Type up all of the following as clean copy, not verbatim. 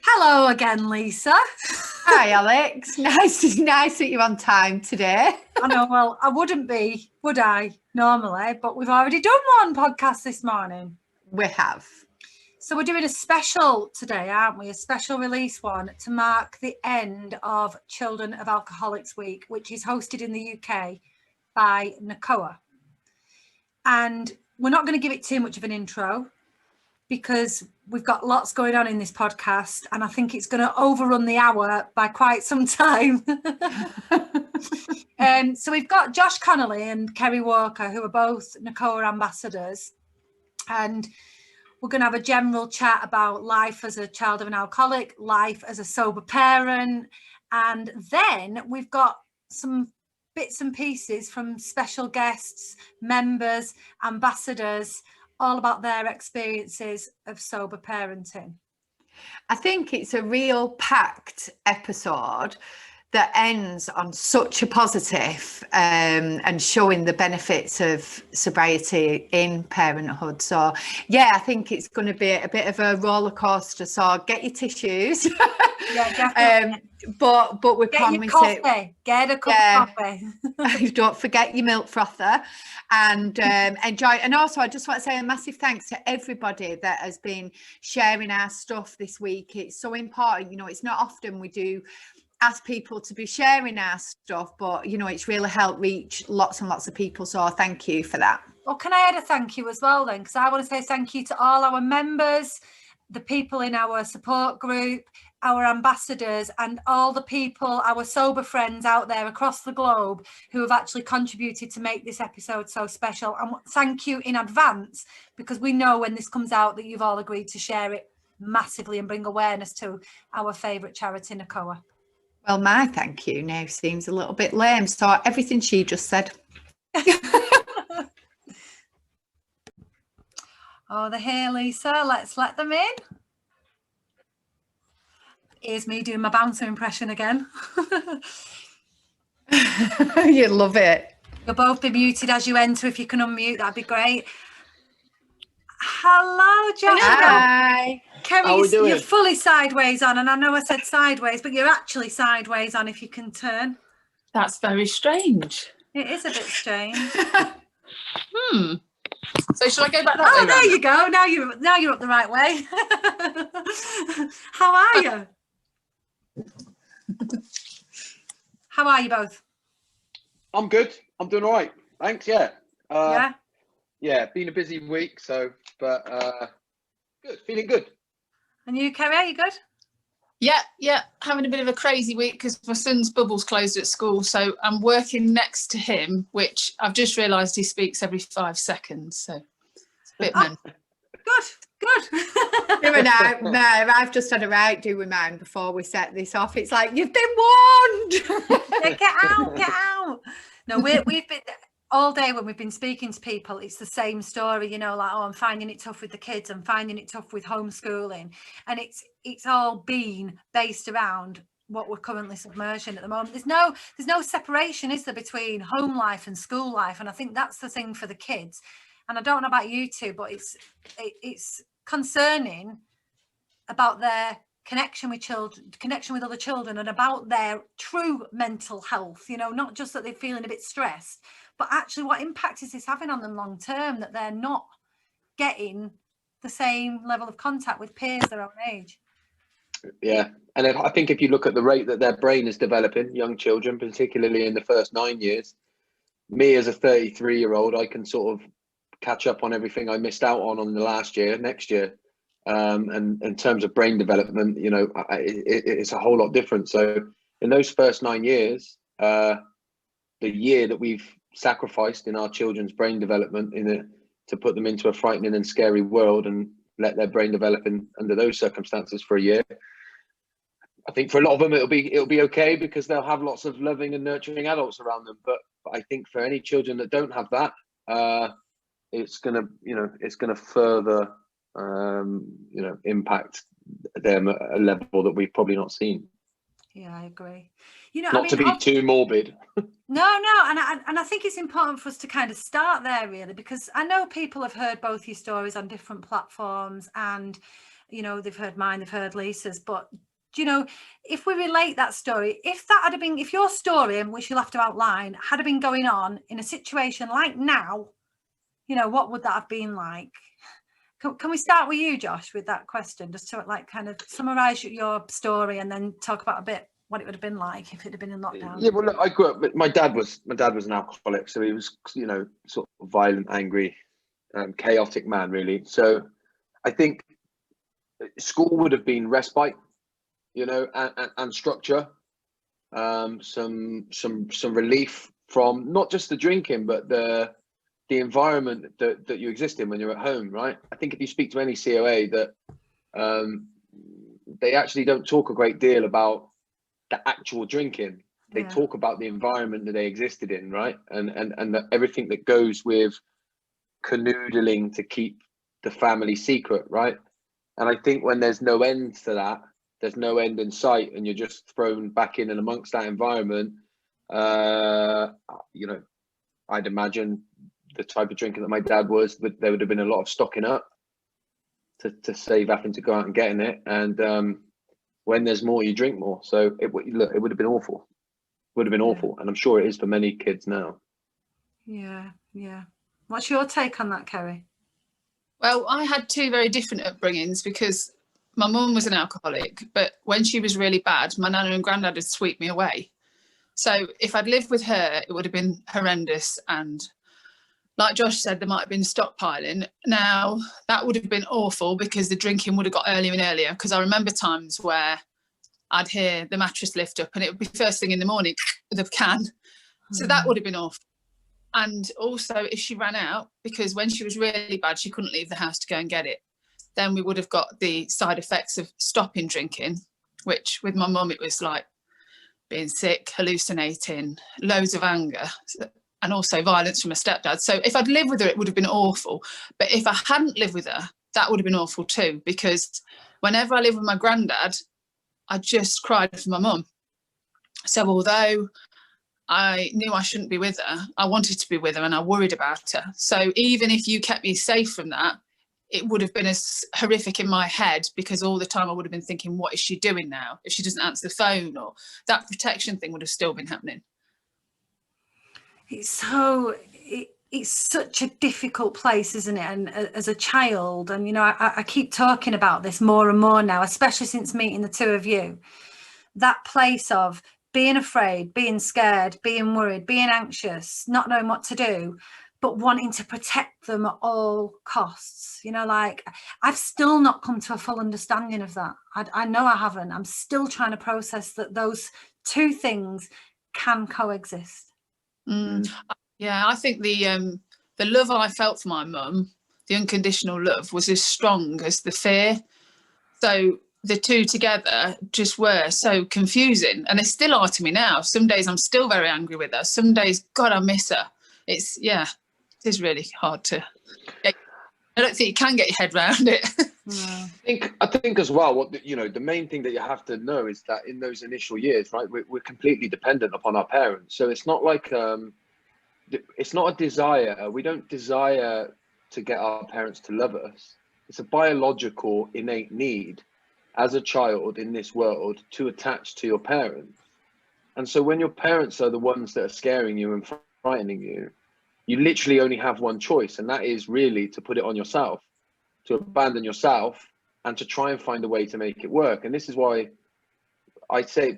Hello again, Lisa. Hi, Alex. Nice that you're on time today. I know, well, I wouldn't be, would I, normally, but we've already done one podcast this morning. We have. So we're doing a special today, aren't we? A special release one to mark the end of Children of Alcoholics Week, which is hosted in the UK by Nacoa. And we're not going to give it too much of an intro because we've got lots going on in this podcast and I think it's going to overrun the hour by quite some time. So we've got Josh Connolly and Ceri Walker, who are both Nacoa ambassadors, and we're going to have a general chat about life as a child of an alcoholic, life as a sober parent, and then we've got some bits and pieces from special guests, members, ambassadors, all about their experiences of sober parenting. I think it's a real packed episode that ends on such a positive, and showing the benefits of sobriety in parenthood. So yeah, I think it's going to be a bit of a roller coaster. So get your tissues. Yeah, definitely. But we're promising it. Get a cup of coffee. Don't forget your milk frother and enjoy. And also, I just want to say a massive thanks to everybody that has been sharing our stuff this week. It's so important. You know, it's not often we do ask people to be sharing our stuff, but you know, it's really helped reach lots and lots of people. So thank you for that. Well, can I add a thank you as well then? Because I want to say thank you to all our members, the people in our support group, our ambassadors, and all the people, our sober friends out there across the globe who have actually contributed to make this episode so special. And thank you in advance, because we know when this comes out that you've all agreed to share it massively and bring awareness to our favourite charity, Nacoa. Well, my thank you now seems a little bit lame. So everything she just said. Oh, they're here, Lisa. Let's let them in. Here's me doing my bouncer impression again. You love it. You'll both be muted as you enter. If you can unmute, that'd be great. Hello, Josh. Hi. Ceri, you're fully sideways on, and I know I said sideways, but you're actually sideways on if you can turn. That's very strange. It is a bit strange. So should I go back that way? Oh, there you go. Now you're up the right way. How are you? How are you both? I'm good. I'm doing all right. Thanks. Yeah. Yeah. Yeah. Been a busy week, but good. Feeling good. And you, Ceri, are you good? Yeah. Having a bit of a crazy week because my son's bubbles closed at school, so I'm working next to him, which I've just realised he speaks every 5 seconds. So it's a bit mental. Good. No, I've just had a right do with mine before we set this off. It's like, you've been warned. Yeah, get out. No, we've been all day when we've been speaking to people, it's the same story, you know, like, oh, I'm finding it tough with the kids, I'm finding it tough with homeschooling. And it's all been based around what we're currently submerged in at the moment. There's no separation, is there, between home life and school life? And I think that's the thing for the kids. And I don't know about you two, but it's concerning about their connection with children, connection with other children, and about their true mental health, you know, not just that they're feeling a bit stressed, but actually what impact is this having on them long term, that they're not getting the same level of contact with peers their own age. Yeah. And I think if you look at the rate that their brain is developing, young children, particularly in the first 9 years, me as a 33-year-old, I can sort of catch up on everything I missed out on the next year. And in terms of brain development, you know, it's a whole lot different. So in those first 9 years, the year that we've sacrificed in our children's brain development to put them into a frightening and scary world and let their brain develop under those circumstances for a year, I think for a lot of them it'll be okay because they'll have lots of loving and nurturing adults around them. But I think for any children that don't have that, it's gonna further impact them at a level that we've probably not seen. Yeah, I agree. You know, not to be too morbid. No, and I think it's important for us to kind of start there, really, because I know people have heard both your stories on different platforms, and you know, they've heard mine, they've heard Lisa's, but do you know, if we relate that story, if that had been, if your story, which you'll have to outline, had been going on in a situation like now, you know, what would that have been like? Can we start with you, Josh, with that question, just to like kind of summarize your story and then talk about a bit what it would have been like if it had been in lockdown? Yeah, well, look, I grew up, but my dad was an alcoholic, so he was, you know, sort of violent, angry, chaotic man, really. So I think school would have been respite, you know, and structure, some relief from not just the drinking, but the environment that you exist in when you're at home, right? I think if you speak to any COA, that they actually don't talk a great deal about the actual drinking. They talk about the environment that they existed in, right? And everything that goes with canoodling to keep the family secret, right? And I think when there's no end to that, there's no end in sight, and you're just thrown back in and amongst that environment, you know, I'd imagine the type of drinking that my dad was, that there would have been a lot of stocking up to save having to go out and getting it. And when there's more, you drink more. So it would have been awful. Would have been awful, and I'm sure it is for many kids now. Yeah. What's your take on that, Ceri? Well, I had two very different upbringings, because my mum was an alcoholic, but when she was really bad, my nana and granddad would sweep me away. So if I'd lived with her, it would have been horrendous. And like Josh said, there might have been stockpiling. Now, that would have been awful, because the drinking would have got earlier and earlier. Because I remember times where I'd hear the mattress lift up and it would be first thing in the morning with a can. So that would have been awful. And also, if she ran out, because when she was really bad, she couldn't leave the house to go and get it, then we would have got the side effects of stopping drinking, which with my mum, it was like being sick, hallucinating, loads of anger, and also violence from a stepdad. So if I'd lived with her, it would have been awful. But if I hadn't lived with her, that would have been awful too, because whenever I lived with my granddad, I just cried for my mum. So although I knew I shouldn't be with her, I wanted to be with her and I worried about her. So even if you kept me safe from that, it would have been as horrific in my head, because all the time I would have been thinking, what is she doing now? If she doesn't answer the phone, or that protection thing would have still been happening. It's such a difficult place, isn't it? And as a child, and you know, I keep talking about this more and more now, especially since meeting the two of you, that place of being afraid, being scared, being worried, being anxious, not knowing what to do, but wanting to protect them at all costs. You know, like, I've still not come to a full understanding of that. I know I haven't. I'm still trying to process that those two things can coexist. Yeah, I think the love I felt for my mum, the unconditional love, was as strong as the fear. So the two together just were so confusing, and they still are to me now. Some days I'm still very angry with her. Some days, God, I miss her. It is really hard to. I don't think you can get your head around it. I think as well, what you know, the main thing that you have to know is that in those initial years, right, we're completely dependent upon our parents. So it's not like it's not a desire. We don't desire to get our parents to love us. It's a biological innate need as a child in this world to attach to your parents. And so when your parents are the ones that are scaring you and frightening you, you literally only have one choice, and that is really to put it on yourself, to abandon yourself, and to try and find a way to make it work. And this is why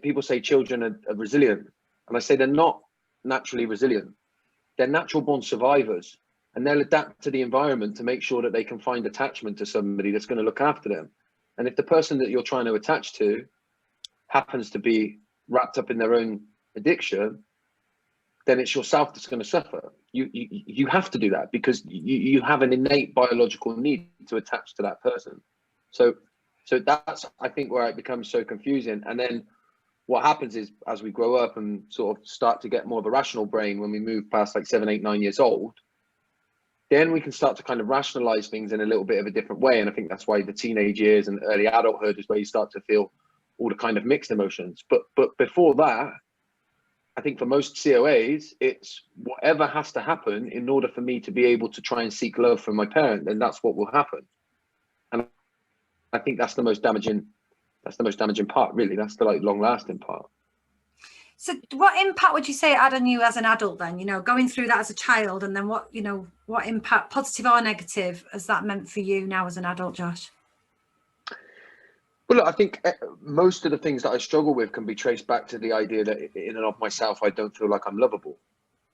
people say children are resilient, and I say they're not naturally resilient. They're natural born survivors, and they'll adapt to the environment to make sure that they can find attachment to somebody that's going to look after them. And if the person that you're trying to attach to happens to be wrapped up in their own addiction, then it's yourself that's going to suffer. You have to do that, because you have an innate biological need to attach to that person. So that's, I think, where it becomes so confusing. And then what happens is, as we grow up and sort of start to get more of a rational brain, when we move past like 7, 8, 9 years old, then we can start to kind of rationalize things in a little bit of a different way. And I think that's why the teenage years and early adulthood is where you start to feel all the kind of mixed emotions. But before that, I think for most COAs, it's whatever has to happen in order for me to be able to try and seek love from my parent, then that's what will happen. And I think that's the most damaging. That's the most damaging part, really. That's the like long-lasting part. So what impact would you say it had on you as an adult then, you know, going through that as a child, and then what, you know, what impact, positive or negative, has that meant for you now as an adult, Josh? Well, look, I think most of the things that I struggle with can be traced back to the idea that in and of myself, I don't feel like I'm lovable.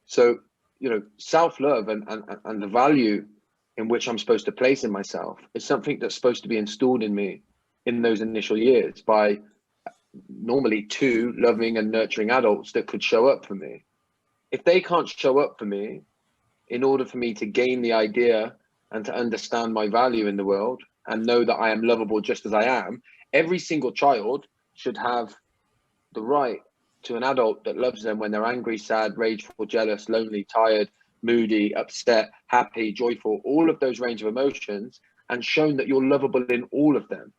So, you know, self-love and the value in which I'm supposed to place in myself is something that's supposed to be installed in me in those initial years by normally two loving and nurturing adults that could show up for me. If they can't show up for me in order for me to gain the idea and to understand my value in the world and know that I am lovable just as I am, every single child should have the right to an adult that loves them when they're angry, sad, rageful, jealous, lonely, tired, moody, upset, happy, joyful, all of those range of emotions, and shown that you're lovable in all of them.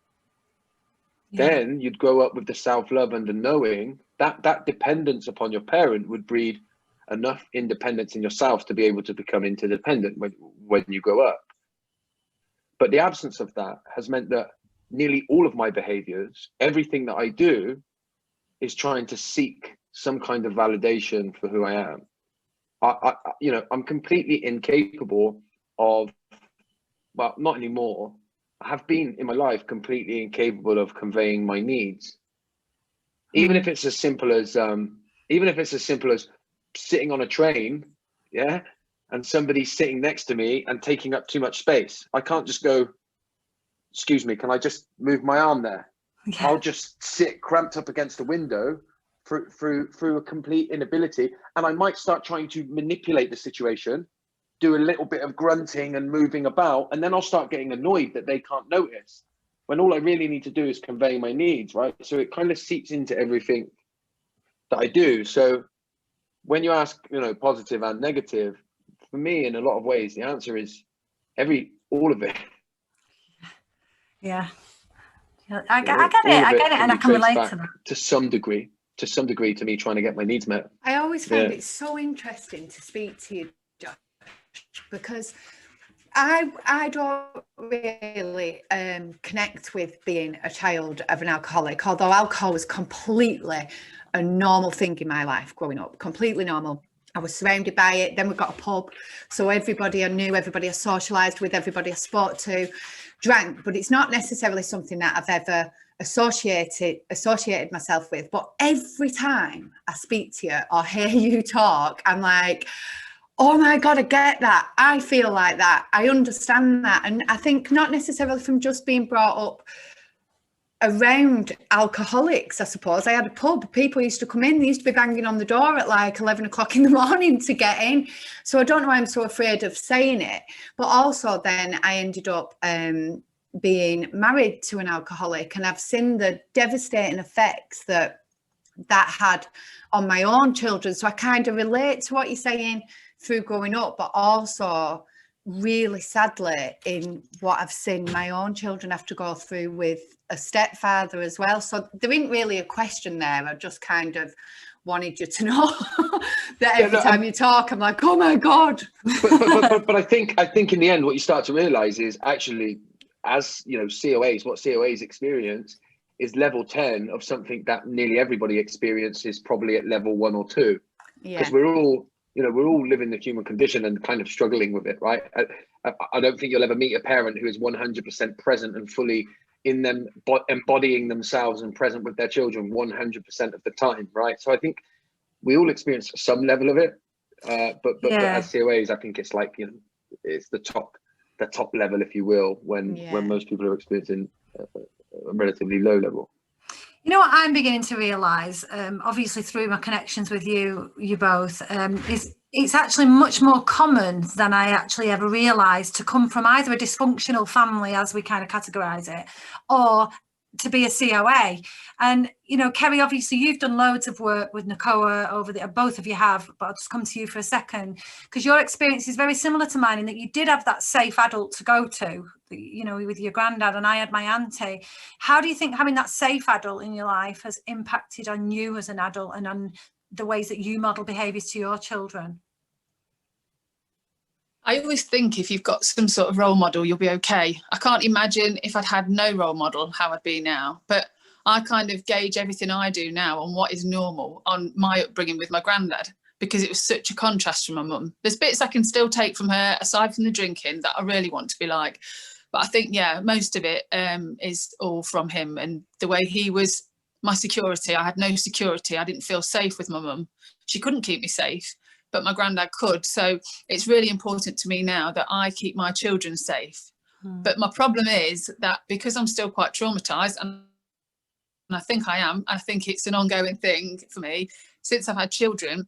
Yeah. Then you'd grow up with the self-love and the knowing that that dependence upon your parent would breed enough independence in yourself to be able to become interdependent when you grow up. But the absence of that has meant that nearly all of my behaviors, everything that I do, is trying to seek some kind of validation for who I am. You know, I'm completely incapable of, well, not anymore. I have been in my life completely incapable of conveying my needs, even if it's as simple as sitting on a train, yeah, and somebody sitting next to me and taking up too much space. I can't just go, excuse me, can I just move my arm there? Yeah. I'll just sit cramped up against the window through a complete inability, and I might start trying to manipulate the situation, do a little bit of grunting and moving about, and then I'll start getting annoyed that they can't notice, when all I really need to do is convey my needs, right? So it kind of seeps into everything that I do. So when you ask, you know, positive and negative, for me, in a lot of ways, the answer is all of it. Yeah. I get it, and I can relate to that. To some degree, to me trying to get my needs met. I always find it so interesting to speak to you, Josh, because I don't really connect with being a child of an alcoholic, although alcohol was completely a normal thing in my life growing up, completely normal. I was surrounded by it. Then we got a pub, so everybody I knew, everybody I socialised with, everybody I spoke to drank, but it's not necessarily something that I've ever associated myself with. But every time I speak to you or hear you talk, I'm like, oh my God, I get that. I feel like that. I understand that. And I think not necessarily from just being brought up around alcoholics, I suppose. I had a pub, people used to come in, they used to be banging on the door at like 11 o'clock in the morning to get in. So I don't know why I'm so afraid of saying it. But also then I ended up being married to an alcoholic, and I've seen the devastating effects that had on my own children. So I kind of relate to what you're saying through growing up, but also really sadly in what I've seen my own children have to go through with a stepfather as well. So there isn't really a question there. I just kind of wanted you to know that every time you talk, I'm like, oh my God. But I think in the end, what you start to realize is actually, as you know, what COAs experience is level 10 of something that nearly everybody experiences probably at level 1 or 2. Because we're all living the human condition and kind of struggling with it, right? I don't think you'll ever meet a parent who is 100% present and fully in them, embodying themselves and present with their children 100% of the time, right? So I think we all experience some level of it, but as COAs, I think it's like, you know, it's the top level, if you will, when most people are experiencing a relatively low level. You know what I'm beginning to realise, obviously through my connections with you both, is it's actually much more common than I actually ever realised to come from either a dysfunctional family, as we kind of categorise it, or to be a COA. And, you know, Ceri, obviously you've done loads of work with Nacoa both of you have, but I'll just come to you for a second, because your experience is very similar to mine in that you did have that safe adult to go to, you know, with your granddad, and I had my auntie. How do you think having that safe adult in your life has impacted on you as an adult and on the ways that you model behaviours to your children? I always think if you've got some sort of role model, you'll be okay. I can't imagine if I'd had no role model, how I'd be now. But I kind of gauge everything I do now on what is normal on my upbringing with my granddad, because it was such a contrast from my mum. There's bits I can still take from her, aside from the drinking, that I really want to be like. But I think, yeah, most of it is all from him and the way he was my security. I had no security. I didn't feel safe with my mum. She couldn't keep me safe, but my granddad could. So it's really important to me now that I keep my children safe. But my problem is that because I'm still quite traumatized, and I think I am, I think it's an ongoing thing for me, since I've had children,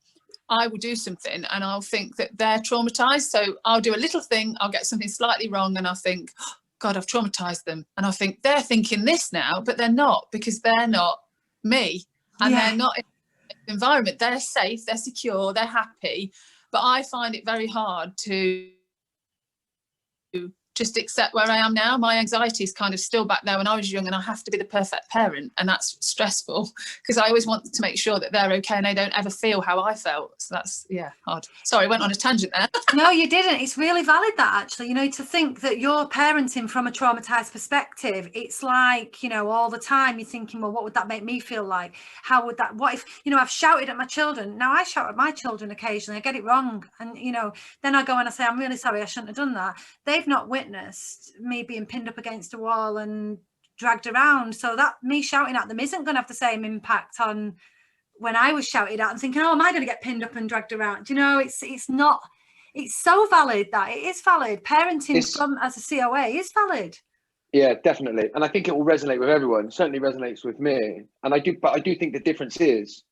I will do something and I'll think that they're traumatized. So I'll do a little thing, I'll get something slightly wrong, and I'll think, oh, God, I've traumatized them. And I'll think they're thinking this now, but they're not, because they're not me, and they're not in the environment. They're safe, they're secure, they're happy. But I find it very hard to just accept where I am now. My anxiety is kind of still back there when I was young, and I have to be the perfect parent, and that's stressful because I always want to make sure that they're okay and they don't ever feel how I felt. So that's, yeah, hard. Sorry, I went on a tangent there. No, you didn't. It's really valid, that, actually, you know, to think that you're parenting from a traumatized perspective. It's like, you know, all the time you're thinking, well, what would that make me feel like? How would that, what if, you know, I've shouted at my children. Now I shout at my children occasionally, I get it wrong, and, you know, then I go and I say, I'm really sorry, I shouldn't have done that. They've not witnessed me being pinned up against a wall and dragged around, so that me shouting at them isn't going to have the same impact on when I was shouted at and thinking, oh, am I going to get pinned up and dragged around? You know, it's not. It's so valid. That it is valid. Parenting from as a COA is valid. Yeah, definitely, and I think it will resonate with everyone. It certainly resonates with me, and I do think the difference is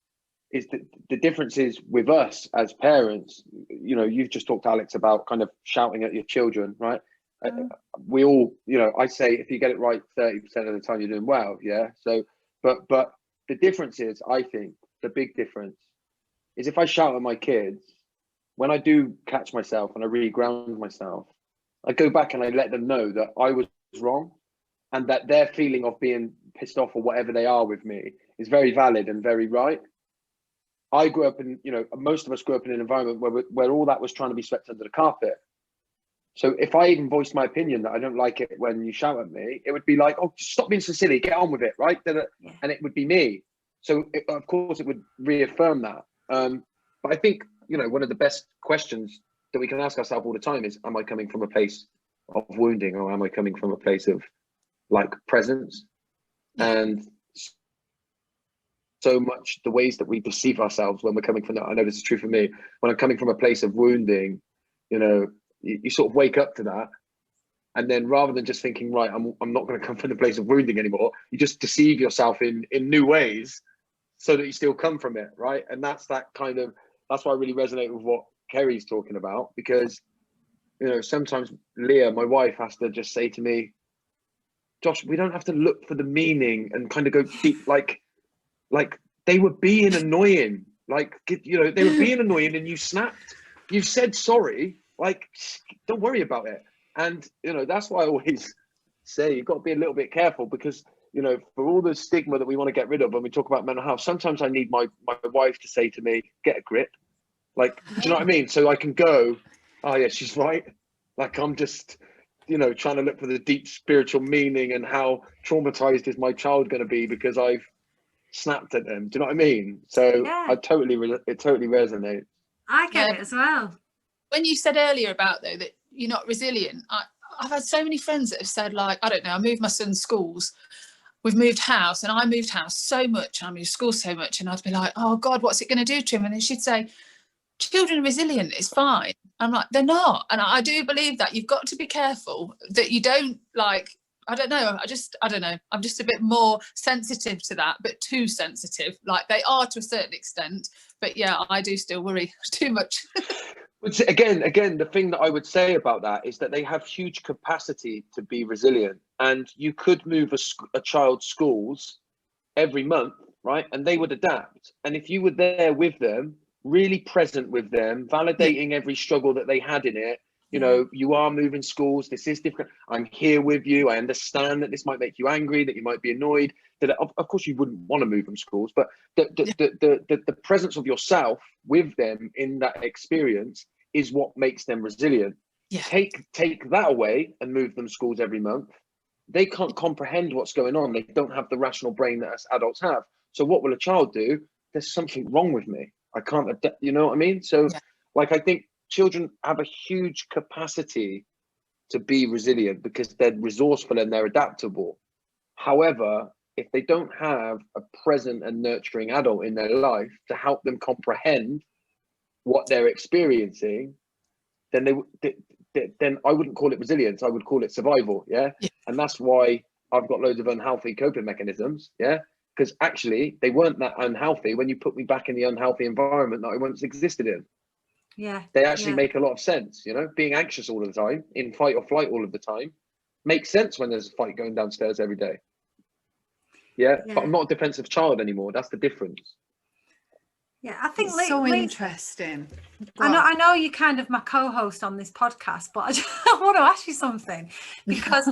that the difference is with us as parents. You know, you've just talked, Alex, about kind of shouting at your children, right? We all, you know, I say if you get it right 30% of the time, you're doing well. Yeah. So, but the difference is, I think the big difference is if I shout at my kids, when I do catch myself and I re-ground myself, I go back and I let them know that I was wrong, and that their feeling of being pissed off or whatever they are with me is very valid and very right. I grew up in, you know, most of us grew up in an environment where all that was trying to be swept under the carpet. So if I even voiced my opinion that I don't like it when you shout at me, it would be like, oh, stop being so silly, get on with it, right? And it would be me. So of course it would reaffirm that. But I think, you know, one of the best questions that we can ask ourselves all the time is, am I coming from a place of wounding, or am I coming from a place of like presence? And so much the ways that we perceive ourselves when we're coming from that, I know this is true for me, when I'm coming from a place of wounding, you know, you sort of wake up to that, and then rather than just thinking, right, I'm not going to come from the place of wounding anymore, you just deceive yourself in new ways so that you still come from it, right? And that's why I really resonate with what Ceri's talking about, because, you know, sometimes Leah, my wife, has to just say to me, Josh, we don't have to look for the meaning and kind of go deep, like they were being annoying, like, you know, they were being annoying and you snapped, you said sorry. Like, don't worry about it. And, you know, that's why I always say you've got to be a little bit careful, because, you know, for all the stigma that we want to get rid of when we talk about mental health, sometimes I need my wife to say to me, get a grip. Like, do you know what I mean? So I can go, oh yeah, she's right. Like, I'm just, you know, trying to look for the deep spiritual meaning and how traumatized is my child going to be because I've snapped at them. Do you know what I mean? So yeah. It totally resonates. I get it as well. When you said earlier about, though, that you're not resilient, I've had so many friends that have said, like, I don't know, I moved my son's schools, we've moved house, and I moved house so much, and I moved school so much, and I'd be like, oh God, what's it going to do to him? And then she'd say, children are resilient, it's fine. I'm like, they're not. And I do believe that you've got to be careful that you don't, like, I don't know, I'm just a bit more sensitive to that, but too sensitive. Like, they are to a certain extent, but yeah, I do still worry too much. Again, the thing that I would say about that is that they have huge capacity to be resilient, and you could move a child's schools every month, right? And they would adapt. And if you were there with them, really present with them, validating every struggle that they had in it, you know, you are moving schools, this is different, I'm here with you, I understand that this might make you angry, that you might be annoyed, that of course you wouldn't want to move them schools, but the presence of yourself with them in that experience is what makes them resilient. Yeah. Take that away and move them schools every month. They can't comprehend what's going on. They don't have the rational brain that us adults have. So what will a child do? There's something wrong with me. I can't adapt, you know what I mean? So like, I think children have a huge capacity to be resilient because they're resourceful and they're adaptable. However, if they don't have a present and nurturing adult in their life to help them comprehend what they're experiencing, then then I wouldn't call it resilience. I would call it survival. Yeah. And that's why I've got loads of unhealthy coping mechanisms. Yeah. Because actually they weren't that unhealthy when you put me back in the unhealthy environment that I once existed in. Yeah. They actually make a lot of sense. You know, being anxious all the time, in fight or flight all of the time, makes sense when there's a fight going downstairs every day. Yeah. But I'm not a defensive child anymore. That's the difference. Yeah, I think it's so interesting. I know you're kind of my co-host on this podcast, but I want to ask you something, because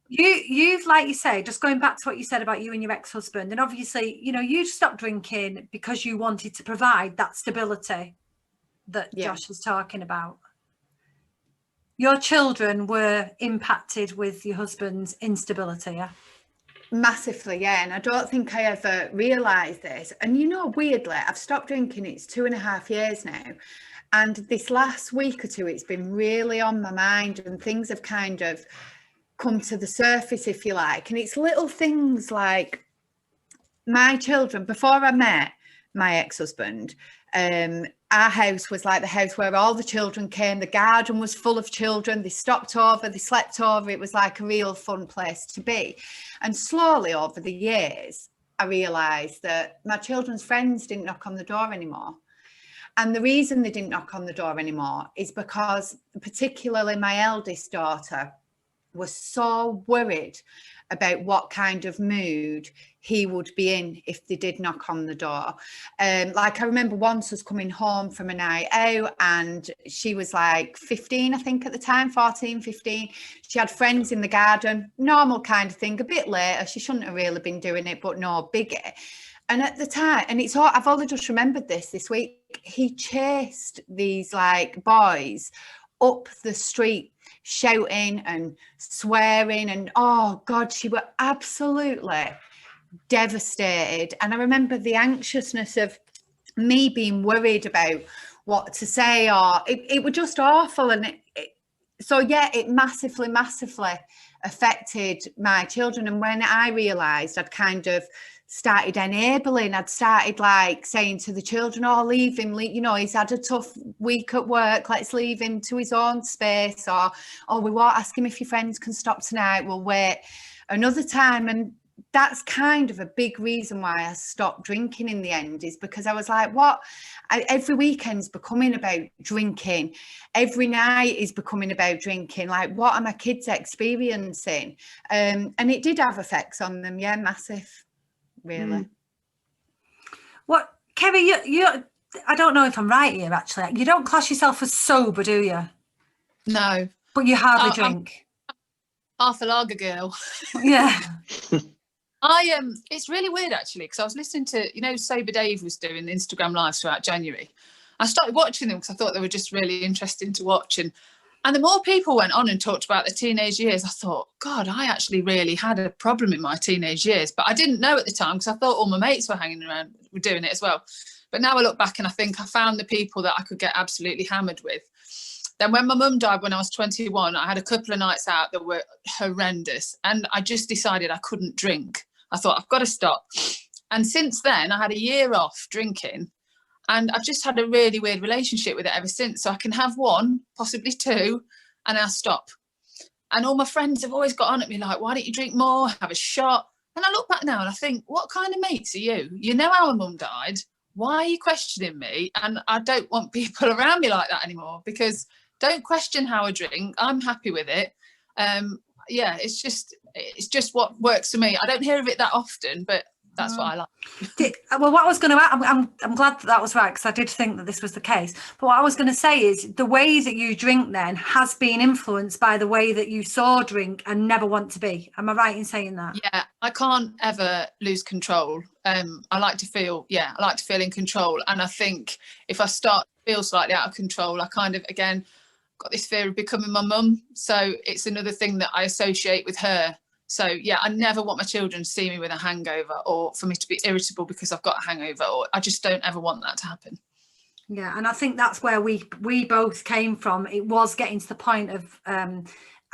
you've, like you say, just going back to what you said about you and your ex-husband, and obviously, you know, you stopped drinking because you wanted to provide that stability that Josh was talking about. Your children were impacted with your husband's instability, yeah? Massively, yeah. And I don't think I ever realised this. And, you know, weirdly, I've stopped drinking. It's 2.5 years now. And this last week or two, it's been really on my mind, and things have kind of come to the surface, if you like. And it's little things like my children, before I met my ex-husband, our house was like the house where all the children came. The garden was full of children. They stopped over, they slept over. It was like a real fun place to be. And slowly over the years, I realised that my children's friends didn't knock on the door anymore. And the reason they didn't knock on the door anymore is because particularly my eldest daughter was so worried about what kind of mood he would be in if they did knock on the door. Like I remember once us coming home from a night out, and she was like 15, I think at the time, 14, 15. She had friends in the garden, normal kind of thing, a bit later. She shouldn't have really been doing it, but no biggie. And at the time, and it's all, I've only just remembered this week, he chased these like boys up the street, shouting and swearing, and oh God, she were absolutely devastated. And I remember the anxiousness of me being worried about what to say, or it was just awful. And so yeah, it massively affected my children. And when I realised I'd kind of started enabling, I'd started like saying to the children, oh, leave him, you know, he's had a tough week at work, let's leave him to his own space, or oh, we won't ask him if your friends can stop tonight, we'll wait another time. And that's kind of a big reason why I stopped drinking in the end, is because I was like, what? Every weekend's becoming about drinking. Every night is becoming about drinking. Like, what are my kids experiencing? And it did have effects on them. Yeah, massive, really. What, Ceri, you I don't know if I'm right here, actually. You don't class yourself as sober, do you? No. But you hardly drink. I'm half a lager girl. Yeah. It's really weird actually, because I was listening to, you know, Sober Dave was doing Instagram lives throughout January. I started watching them because I thought they were just really interesting to watch, and the more people went on and talked about their teenage years, I thought, God, I actually really had a problem in my teenage years, but I didn't know at the time because I thought all my mates were hanging around, were doing it as well. But now I look back and I think I found the people that I could get absolutely hammered with. Then when my mum died when I was 21, I had a couple of nights out that were horrendous, and I just decided I couldn't drink. I thought, I've got to stop. And since then, I had a year off drinking, and I've just had a really weird relationship with it ever since. So I can have one, possibly two, and I'll stop. And all my friends have always got on at me like, why don't you drink more, have a shot? And I look back now and I think, what kind of mates are you? You know how my mum died. Why are you questioning me? And I don't want people around me like that anymore, because don't question how I drink. I'm happy with it. Yeah, it's just what works for me. I don't hear of it that often, but that's what I like. Well, what I was going to add, I'm glad that was right, because I did think that this was the case. But what I was going to say is the way that you drink then has been influenced by the way that you saw drink and never want to be. Am I right in saying that? Yeah, I can't ever lose control. I like to feel in control. And I think if I start to feel slightly out of control, I kind of, again, got this fear of becoming my mum. So it's another thing that I associate with her. So yeah, I never want my children to see me with a hangover, or for me to be irritable because I've got a hangover, or I just don't ever want that to happen. Yeah, and I think that's where we both came from. It was getting to the point of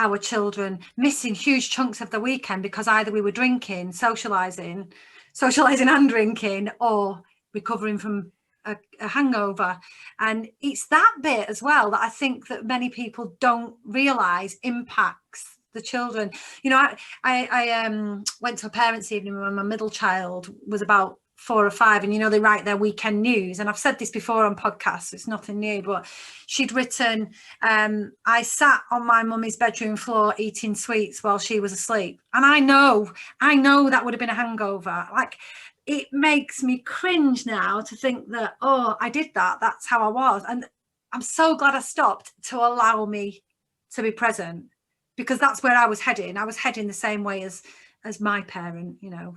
our children missing huge chunks of the weekend because either we were drinking, socializing and drinking, or recovering from a hangover. And it's that bit as well that I think that many people don't realize impacts the children. You know, I went to a parents' evening when my middle child was about 4 or 5, and you know, they write their weekend news, and I've said this before on podcasts, it's nothing new, but she'd written, I sat on my mummy's bedroom floor eating sweets while she was asleep. And I know that would have been a hangover. Like, it makes me cringe now to think that, oh, I did that, that's how I was. And I'm so glad I stopped to allow me to be present, because that's where I was heading. I was heading the same way as my parent, you know,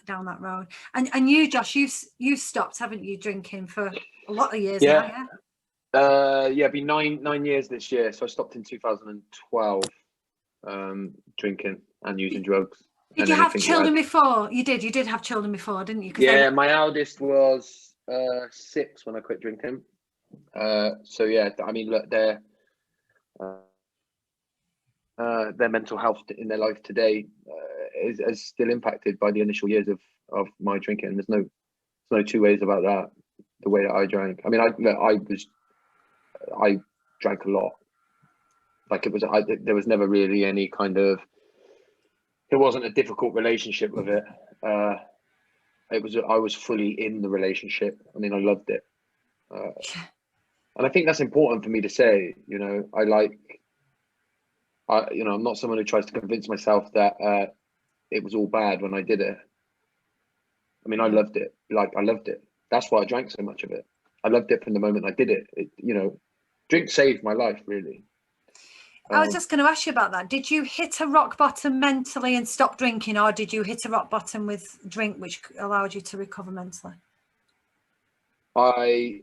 down that road. And you, Josh, you stopped, haven't you, drinking for a lot of years now? Yeah, it'd be nine years this year. So I stopped in 2012, drinking and using drugs. Did you have children before? You did have children before, didn't you? Yeah, my eldest was 6 when I quit drinking. So yeah, I mean, look, their mental health in their life today is still impacted by the initial years of my drinking. There's no two ways about that. The way that I drank, I mean, I drank a lot. Like, there was never really any kind of, it wasn't a difficult relationship with it. I was fully in the relationship. I mean, I loved it. And I think that's important for me to say, you know, I'm not someone who tries to convince myself that it was all bad when I did it. I mean, I loved it. Like, I loved it. That's why I drank so much of it. I loved it from the moment I did it. You know, drink saved my life, really. I was just going to ask you about that. Did you hit a rock bottom mentally and stop drinking, or did you hit a rock bottom with drink, which allowed you to recover mentally? I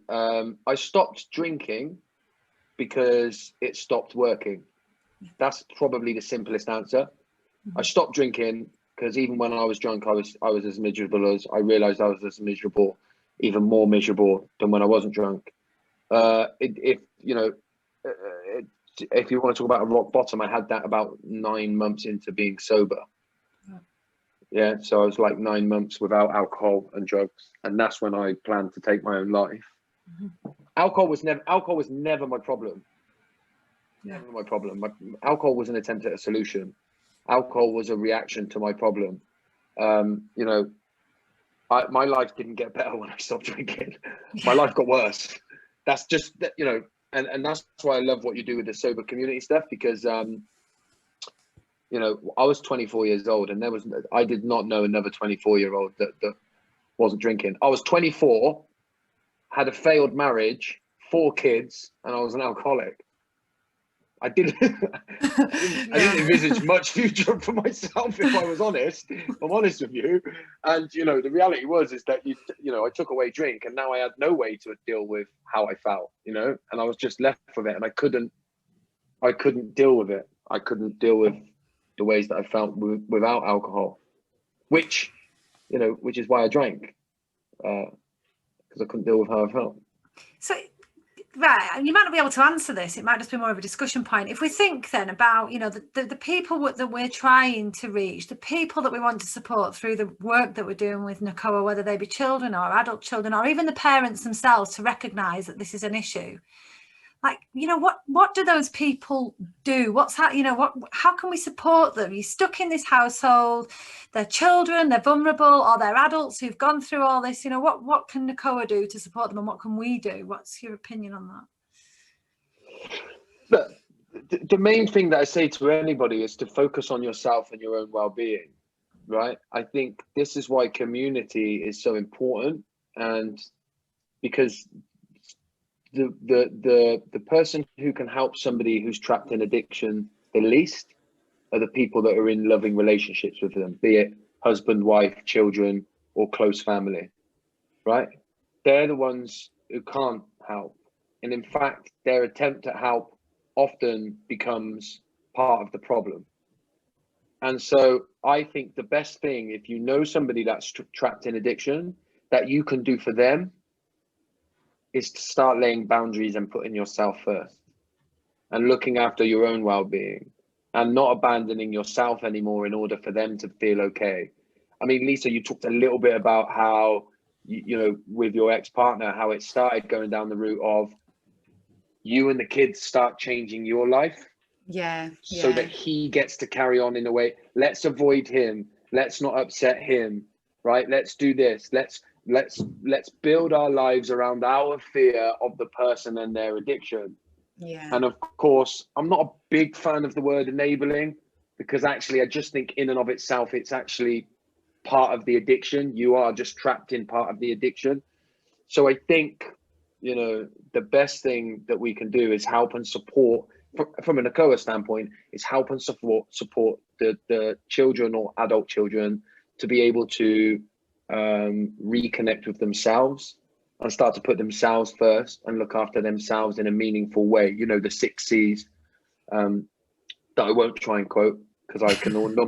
stopped drinking because it stopped working. That's probably the simplest answer. I stopped drinking because even when I was drunk, I was as miserable as, I realized I was as miserable, even more miserable than when I wasn't drunk. If you want to talk about a rock bottom, I had that about 9 months into being sober. Yeah, so I was like 9 months without alcohol and drugs, and that's when I planned to take my own life. Alcohol was never my problem. Never my problem. Alcohol was an attempt at a solution. Alcohol was a reaction to my problem. You know, my life didn't get better when I stopped drinking. My life got worse. That's just, you know, and that's why I love what you do with the sober community stuff, because you know, I was 24 years old, and I did not know another 24-year-old that wasn't drinking. I was 24, had a failed marriage, 4 kids, and I was an alcoholic. I didn't envisage much future for myself, if I was honest. I'm honest with you. And you know, the reality is that you know, I took away drink, and now I had no way to deal with how I felt, you know, and I was just left with it, and I couldn't deal with it. I couldn't deal with the ways that I felt without alcohol, which is why I drank, because I couldn't deal with how I felt. So, right, you might not be able to answer this. It might just be more of a discussion point. If we think then about, you know, the people that we're trying to reach, the people that we want to support through the work that we're doing with Nacoa, whether they be children or adult children, or even the parents themselves, to recognise that this is an issue. Like, you know, what do those people do? How can we support them? You're stuck in this household, they're children, they're vulnerable, or they're adults who've gone through all this. You know, what can Nacoa do to support them, and what can we do? What's your opinion on that? But the main thing that I say to anybody is to focus on yourself and your own well-being, right? I think this is why community is so important, and because the person who can help somebody who's trapped in addiction the least are the people that are in loving relationships with them, be it husband, wife, children, or close family, right? They're the ones who can't help. And in fact, their attempt at help often becomes part of the problem. And so I think the best thing, if you know somebody that's trapped in addiction, that you can do for them is to start laying boundaries and putting yourself first and looking after your own well-being and not abandoning yourself anymore in order for them to feel okay. I mean, Lisa, you talked a little bit about how, you know, with your ex-partner, how it started going down the route of you and the kids start changing your life. Yeah. So that he gets to carry on in a way. Let's avoid him. Let's not upset him, right? Let's do this. Let's build our lives around our fear of the person and their addiction. Yeah. And of course, I'm not a big fan of the word enabling, because actually I just think in and of itself, it's actually part of the addiction. You are just trapped in part of the addiction. So I think, you know, the best thing that we can do is help and support, from a Nacoa standpoint, is help and support the children or adult children to be able to reconnect with themselves and start to put themselves first and look after themselves in a meaningful way. You know, the 6 C's that I won't try and quote, because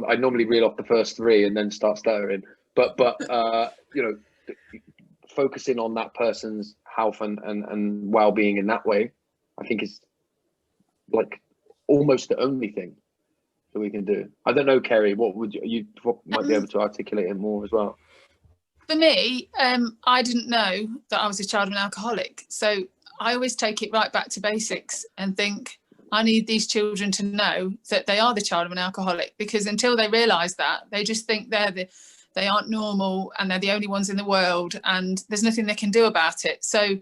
I normally reel off the first 3 and then start stuttering. But you know, focusing on that person's health and well-being in that way, I think is like almost the only thing that we can do. I don't know, Ceri, what would you might be able to articulate it more as well? For me, I didn't know that I was a child of an alcoholic. So I always take it right back to basics and think, I need these children to know that they are the child of an alcoholic, because until they realise that, they just think they aren't normal and they're the only ones in the world and there's nothing they can do about it. So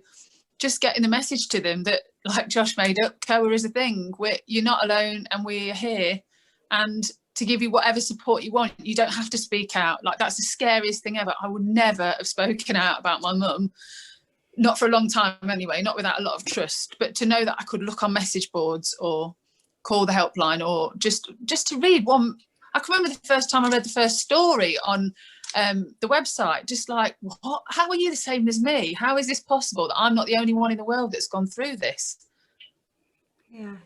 just getting the message to them that, like Josh made up, COA is a thing. You're not alone and we're here. And to give you whatever support you want, you don't have to speak out. Like, that's the scariest thing ever. I would never have spoken out about my mum, not for a long time anyway, not without a lot of trust, but to know that I could look on message boards or call the helpline or just to read one. I can remember the first time I read the first story on the website, just like, what? How are you the same as me? How is this possible that I'm not the only one in the world that's gone through this? Yeah.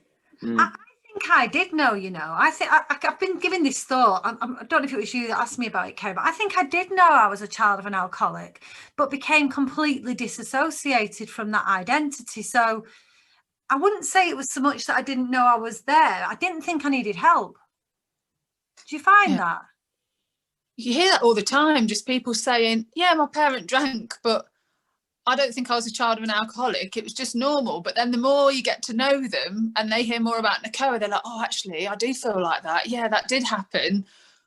I think I did know, you know. I think I've been giving this thought. I don't know if it was you that asked me about it, Ceri, but I think I did know I was a child of an alcoholic, but became completely disassociated from that identity. So I wouldn't say it was so much that I didn't know I was there. I didn't think I needed help. Do you find that? You hear that all the time, just people saying, yeah, my parent drank, but I don't think I was a child of an alcoholic. It was just normal. But then the more you get to know them and they hear more about Nacoa, they're like, oh, actually, I do feel like that. Yeah, that did happen.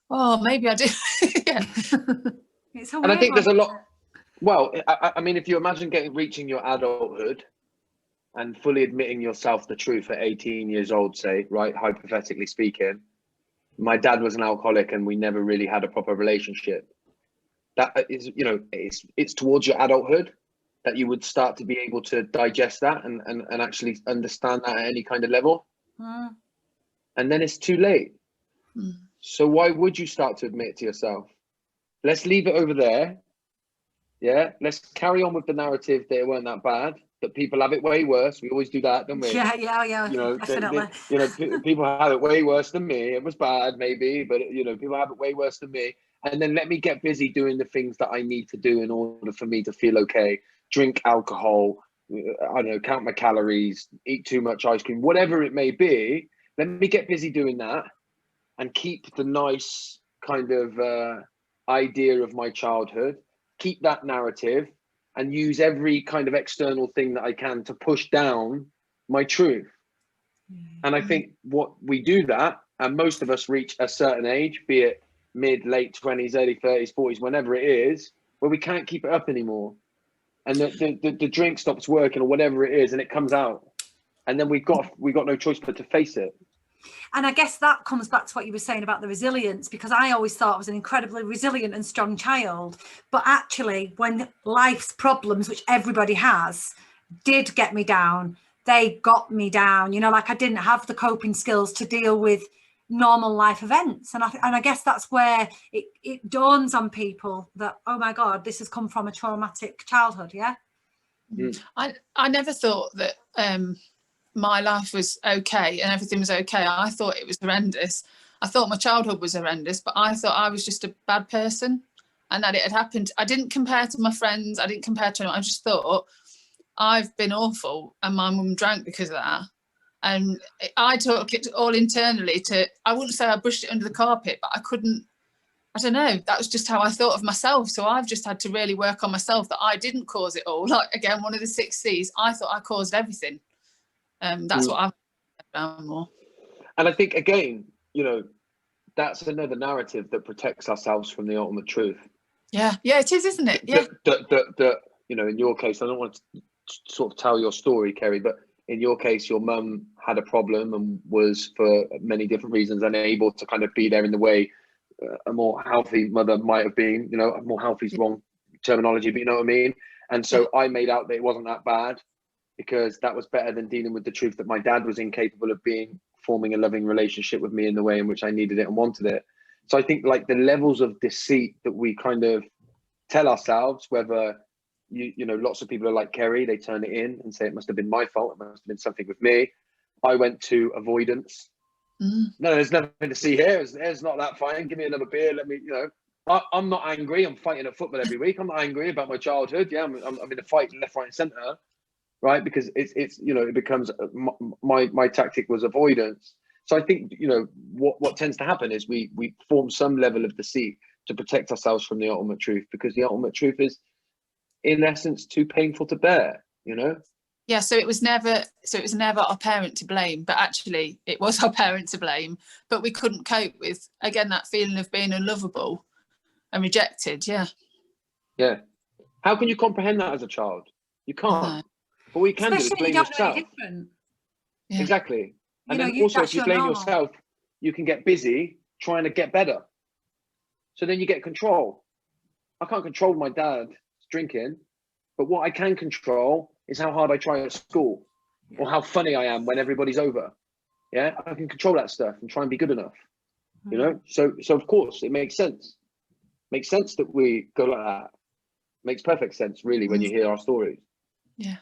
Oh, maybe I do. Yeah. It's a And I think weird there's a one. lot. Well, I mean, if you imagine reaching your adulthood and fully admitting yourself the truth at 18 years old, say, right, hypothetically speaking, my dad was an alcoholic and we never really had a proper relationship. That is, you know, it's towards your adulthood that you would start to be able to digest that and actually understand that at any kind of level. And then it's too late. So why would you start to admit it to yourself? Let's leave it over there. Yeah, let's carry on with the narrative that it weren't that bad, that people have it way worse. We always do that, don't we? Yeah, You know, definitely. you know, people have it way worse than me. It was bad, maybe, but you know, people have it way worse than me. And then let me get busy doing the things that I need to do in order for me to feel okay. Drink alcohol, I don't know, count my calories, eat too much ice cream, whatever it may be. Let me get busy doing that and keep the nice kind of idea of my childhood, keep that narrative, and use every kind of external thing that I can to push down my truth. And I think what we do that, and most of us reach a certain age, be it mid, late 20s, early 30s, 40s, whenever it is, where we can't keep it up anymore. And the drink stops working or whatever it is, and it comes out. And then we got no choice but to face it. And I guess that comes back to what you were saying about the resilience, because I always thought I was an incredibly resilient and strong child. But actually, when life's problems, which everybody has, did get me down, they got me down. You know, like I didn't have the coping skills to deal with normal life events. And I guess that's where it dawns on people that, oh my God, this has come from a traumatic childhood. Yeah. I never thought that my life was okay and everything was okay. I thought it was horrendous. I thought my childhood was horrendous, but I thought I was just a bad person and that it had happened. I didn't compare to my friends. I didn't compare to anyone. I just thought, I've been awful and my mum drank because of that. And I took it all internally to, I wouldn't say I brushed it under the carpet, but I don't know, that was just how I thought of myself. So I've just had to really work on myself that I didn't cause it all. Like, again, one of the 6 C's, I thought I caused everything. That's what I've found more. And I think, again, you know, that's another narrative that protects ourselves from the ultimate truth. Yeah, it is, isn't it? Yeah. That you know, in your case, I don't want to sort of tell your story, Ceri, but in your case, your mum had a problem and was, for many different reasons, unable to kind of be there in the way a more healthy mother might have been. You know, a more healthy is wrong terminology, but you know what I mean? And so I made out that it wasn't that bad because that was better than dealing with the truth that my dad was incapable of forming a loving relationship with me in the way in which I needed it and wanted it. So I think, like, the levels of deceit that we kind of tell ourselves, whether you know, lots of people are like Ceri, they turn it in and say it must have been my fault, it must have been something with me. I went to avoidance. No, there's nothing to see here. It's not that fine. Give me another beer. Let me, you know, I'm not angry. I'm fighting at football every week. I'm not angry about my childhood. Yeah, I'm in a fight left, right, and centre, right? Because it's you know, it becomes my tactic was avoidance. So I think, you know, what tends to happen is we form some level of deceit to protect ourselves from the ultimate truth, because the ultimate truth is, in essence, too painful to bear, you know? Yeah, so it was never our parent to blame, but actually it was our parent to blame, but we couldn't cope with, again, that feeling of being unlovable and rejected. Yeah. How can you comprehend that as a child? You can't. No. But what you can Especially do is blame when you don't know yourself. any different. Yeah. Exactly. And You then know, also, that's if you your blame normal. yourself, you can get busy trying to get better. So then you get control. I can't control my dad's drinking, but what I can control is how hard I try at school, or how funny I am when everybody's over. Yeah, I can control that stuff and try and be good enough. You know, so of course it makes sense. Makes sense that we go like that. Makes perfect sense, really, when you hear our stories. Yeah.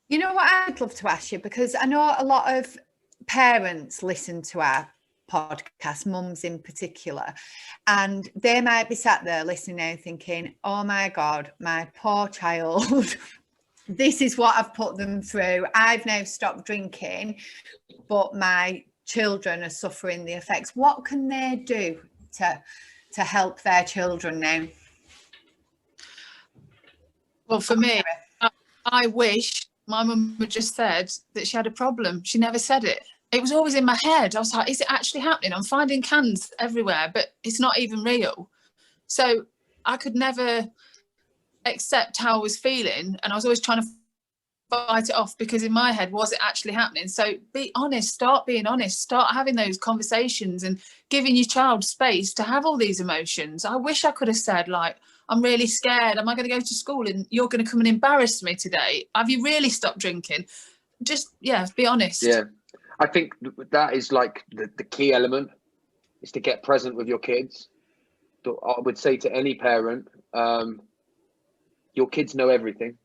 You know what I'd love to ask you, because I know a lot of parents listen to our podcast, mums in particular, and they might be sat there listening now thinking, oh my God, my poor child, this is what I've put them through. I've now stopped drinking, but my children are suffering the effects. What can they do to help their children now? Well, for me, I wish my mum had just said that she had a problem. She never said it. It was always in my head. I was like, is it actually happening? I'm finding cans everywhere, but it's not even real. So I could never accept how I was feeling. And I was always trying to fight it off, because in my head, was it actually happening? So be honest, start being honest, start having those conversations and giving your child space to have all these emotions. I wish I could have said, like, I'm really scared. Am I going to go to school and you're going to come and embarrass me today? Have you really stopped drinking? Just, yeah, be honest. Yeah, I think that is like the key element, is to get present with your kids. I would say to any parent, your kids know everything.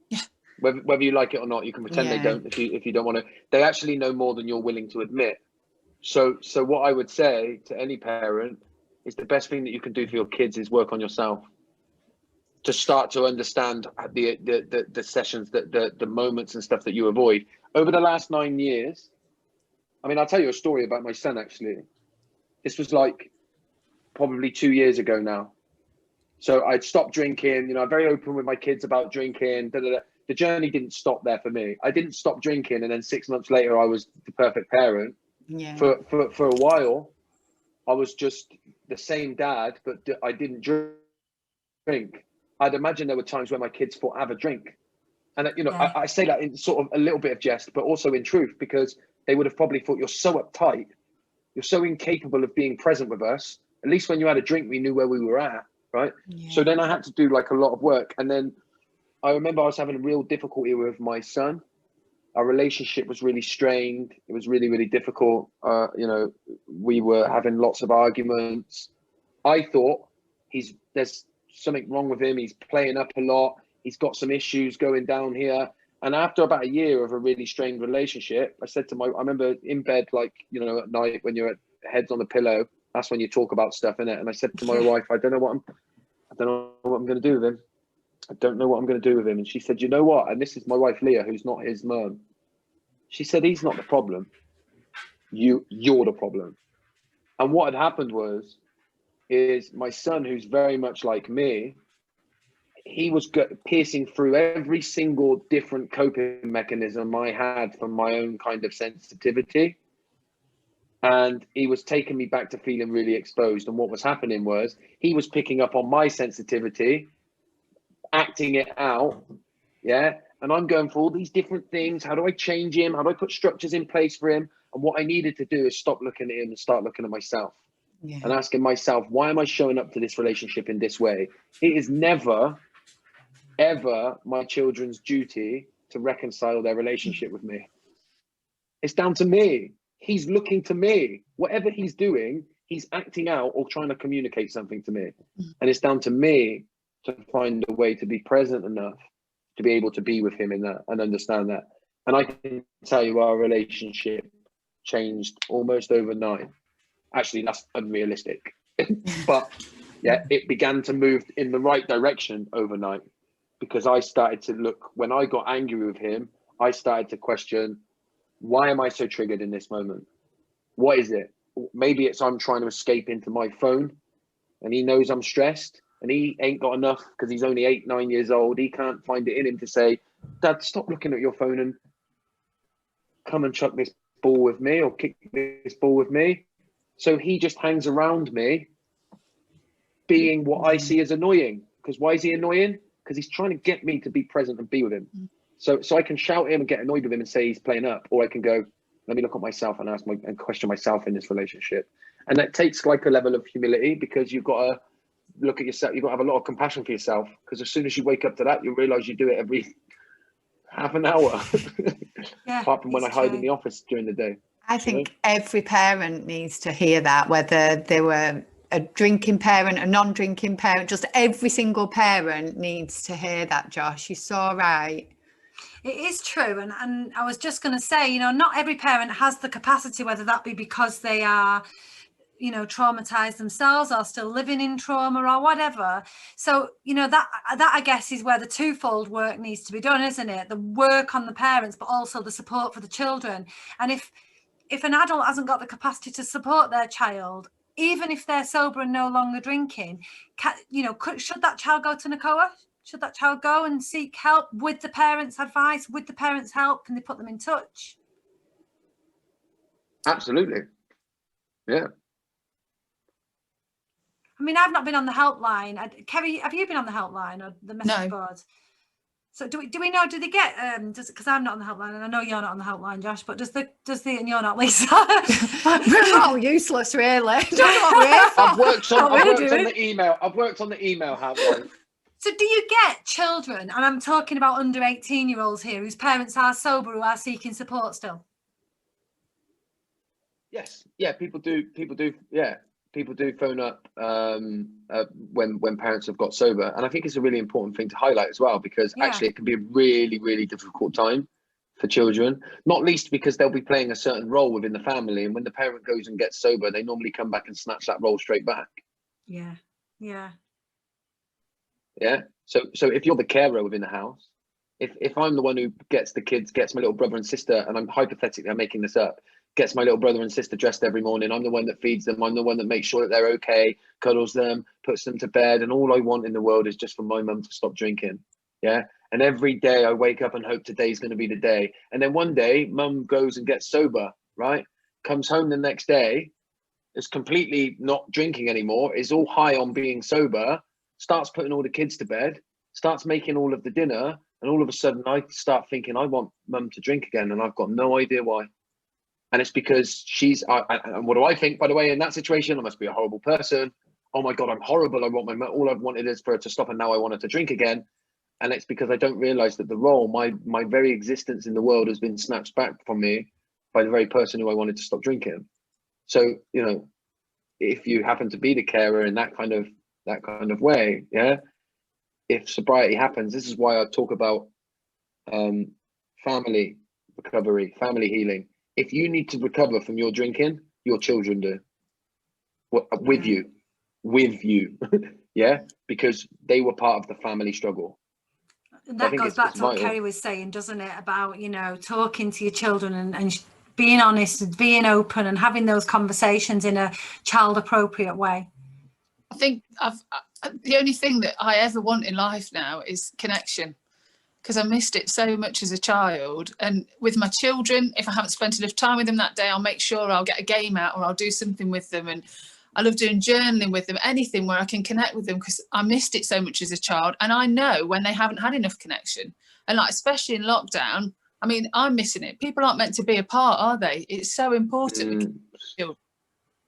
Yeah. Whether you like it or not, you can pretend they don't if you don't want to. They actually know more than you're willing to admit. So what I would say to any parent is, the best thing that you can do for your kids is work on yourself, to start to understand the sessions, the moments and stuff that you avoid. Over the last 9 years, I mean, I'll tell you a story about my son, actually. This was like probably 2 years ago now. So I'd stopped drinking, you know, I'm very open with my kids about drinking. The journey didn't stop there for me. I didn't stop drinking, and then 6 months later, I was the perfect parent. Yeah. For a while, I was just the same dad, but I didn't drink. I'd imagine there were times where my kids thought, have a drink. And, you know, I say that in sort of a little bit of jest, but also in truth, because they would have probably thought, you're so uptight, you're so incapable of being present with us. At least when you had a drink, we knew where we were at, right? Yeah. So then I had to do like a lot of work. And then I remember I was having a real difficulty with my son. Our relationship was really strained. It was really, really difficult. You know, we were having lots of arguments. I thought there's something wrong with him. He's playing up a lot. He's got some issues going down here. And after about a year of a really strained relationship, I said to I remember in bed, like, you know, at night when you're heads on the pillow, that's when you talk about stuff, innit? And I said to my wife, I don't know what I'm going to do with him. I don't know what I'm going to do with him. And she said, you know what? And this is my wife, Leah, who's not his mum. She said, he's not the problem. You're the problem. And what had happened is my son, who's very much like me, he was piercing through every single different coping mechanism I had from my own kind of sensitivity. And he was taking me back to feeling really exposed. And what was happening was he was picking up on my sensitivity, acting it out. Yeah. And I'm going for all these different things. How do I change him? How do I put structures in place for him? And what I needed to do is stop looking at him and start looking at myself. Yeah. And asking myself, why am I showing up to this relationship in this way? It is never, ever my children's duty to reconcile their relationship with me. It's down to me. He's looking to me. Whatever he's doing, he's acting out or trying to communicate something to me. And it's down to me to find a way to be present enough to be able to be with him in that and understand that. And I can tell you our relationship changed almost overnight. Actually, that's unrealistic. But yeah, it began to move in the right direction overnight, because I started to look, when I got angry with him, I started to question, why am I so triggered in this moment? What is it? Maybe it's I'm trying to escape into my phone and he knows I'm stressed and he ain't got enough because he's only 8, 9 years old. He can't find it in him to say, Dad, stop looking at your phone and come and chuck this ball with me or kick this ball with me. So he just hangs around me being what I see as annoying. Because why is he annoying? Because he's trying to get me to be present and be with him. So I can shout at him and get annoyed with him and say he's playing up, or I can go, let me look at myself and and question myself in this relationship. And that takes like a level of humility, because you've got to look at yourself. You've got to have a lot of compassion for yourself, because as soon as you wake up to that, you'll realize you do it every half an hour. Yeah, apart from when I hide in the office during the day. I think every parent needs to hear that, whether they were a drinking parent, a non-drinking parent, just every single parent needs to hear that, Josh. You're so right. It is true. And I was just going to say, you know, not every parent has the capacity, whether that be because they are, you know, traumatized themselves or still living in trauma or whatever. So, you know, that I guess is where the twofold work needs to be done, isn't it? The work on the parents, but also the support for the children. And if an adult hasn't got the capacity to support their child, even if they're sober and no longer drinking, should that child go to Nacoa? Should that child go and seek help with the parents' advice, with the parents' help? Can they put them in touch? Absolutely. Yeah. I mean, I've not been on the helpline. Ceri, have you been on the helpline or the message board? So do we know, do they get, because I'm not on the helpline, and I know you're not on the helpline, Josh, but and you're not, Lisa. We're all useless, really. Don't know what we're here for. I've worked on the email. I've worked on the email helpline. So do you get children, and I'm talking about under 18-year-olds here, whose parents are sober, who are seeking support still? Yes. Yeah, people do. Yeah. People do phone up when parents have got sober. And I think it's a really important thing to highlight as well, because actually it can be a really, really difficult time for children, not least because they'll be playing a certain role within the family. And when the parent goes and gets sober, they normally come back and snatch that role straight back. Yeah. Yeah. Yeah. So if you're the carer within the house, if I'm the one who gets the kids, gets my little brother and sister, and I'm making this up, gets my little brother and sister dressed every morning, I'm the one that feeds them, I'm the one that makes sure that they're okay, cuddles them, puts them to bed, and all I want in the world is just for my mum to stop drinking. Yeah. And every day I wake up and hope today's going to be the day. And then one day mum goes and gets sober, right? Comes home the next day, is completely not drinking anymore, is all high on being sober, starts putting all the kids to bed, starts making all of the dinner, and all of a sudden I start thinking I want mum to drink again, and I've got no idea why. And it's because and what do I think, by the way, in that situation? I must be a horrible person. Oh my God, I'm horrible. I want my mum. All I've wanted is for her to stop, and now I want her to drink again. And it's because I don't realize that the role, my very existence in the world has been snatched back from me by the very person who I wanted to stop drinking. So, you know, if you happen to be the carer in that kind of way, yeah, if sobriety happens, this is why I talk about family recovery, family healing. If you need to recover from your drinking, your children do. With you. Yeah, because they were part of the family struggle. And that goes back to what Ceri was saying, doesn't it, about, you know, talking to your children and being honest and being open and having those conversations in a child appropriate way. I think the only thing that I ever want in life now is connection, because I missed it so much as a child. And with my children, if I haven't spent enough time with them that day, I'll make sure I'll get a game out or I'll do something with them. And I love doing journaling with them, anything where I can connect with them, because I missed it so much as a child. And I know when they haven't had enough connection, and like, especially in lockdown, I mean, I'm missing it. People aren't meant to be apart, are they? It's so important,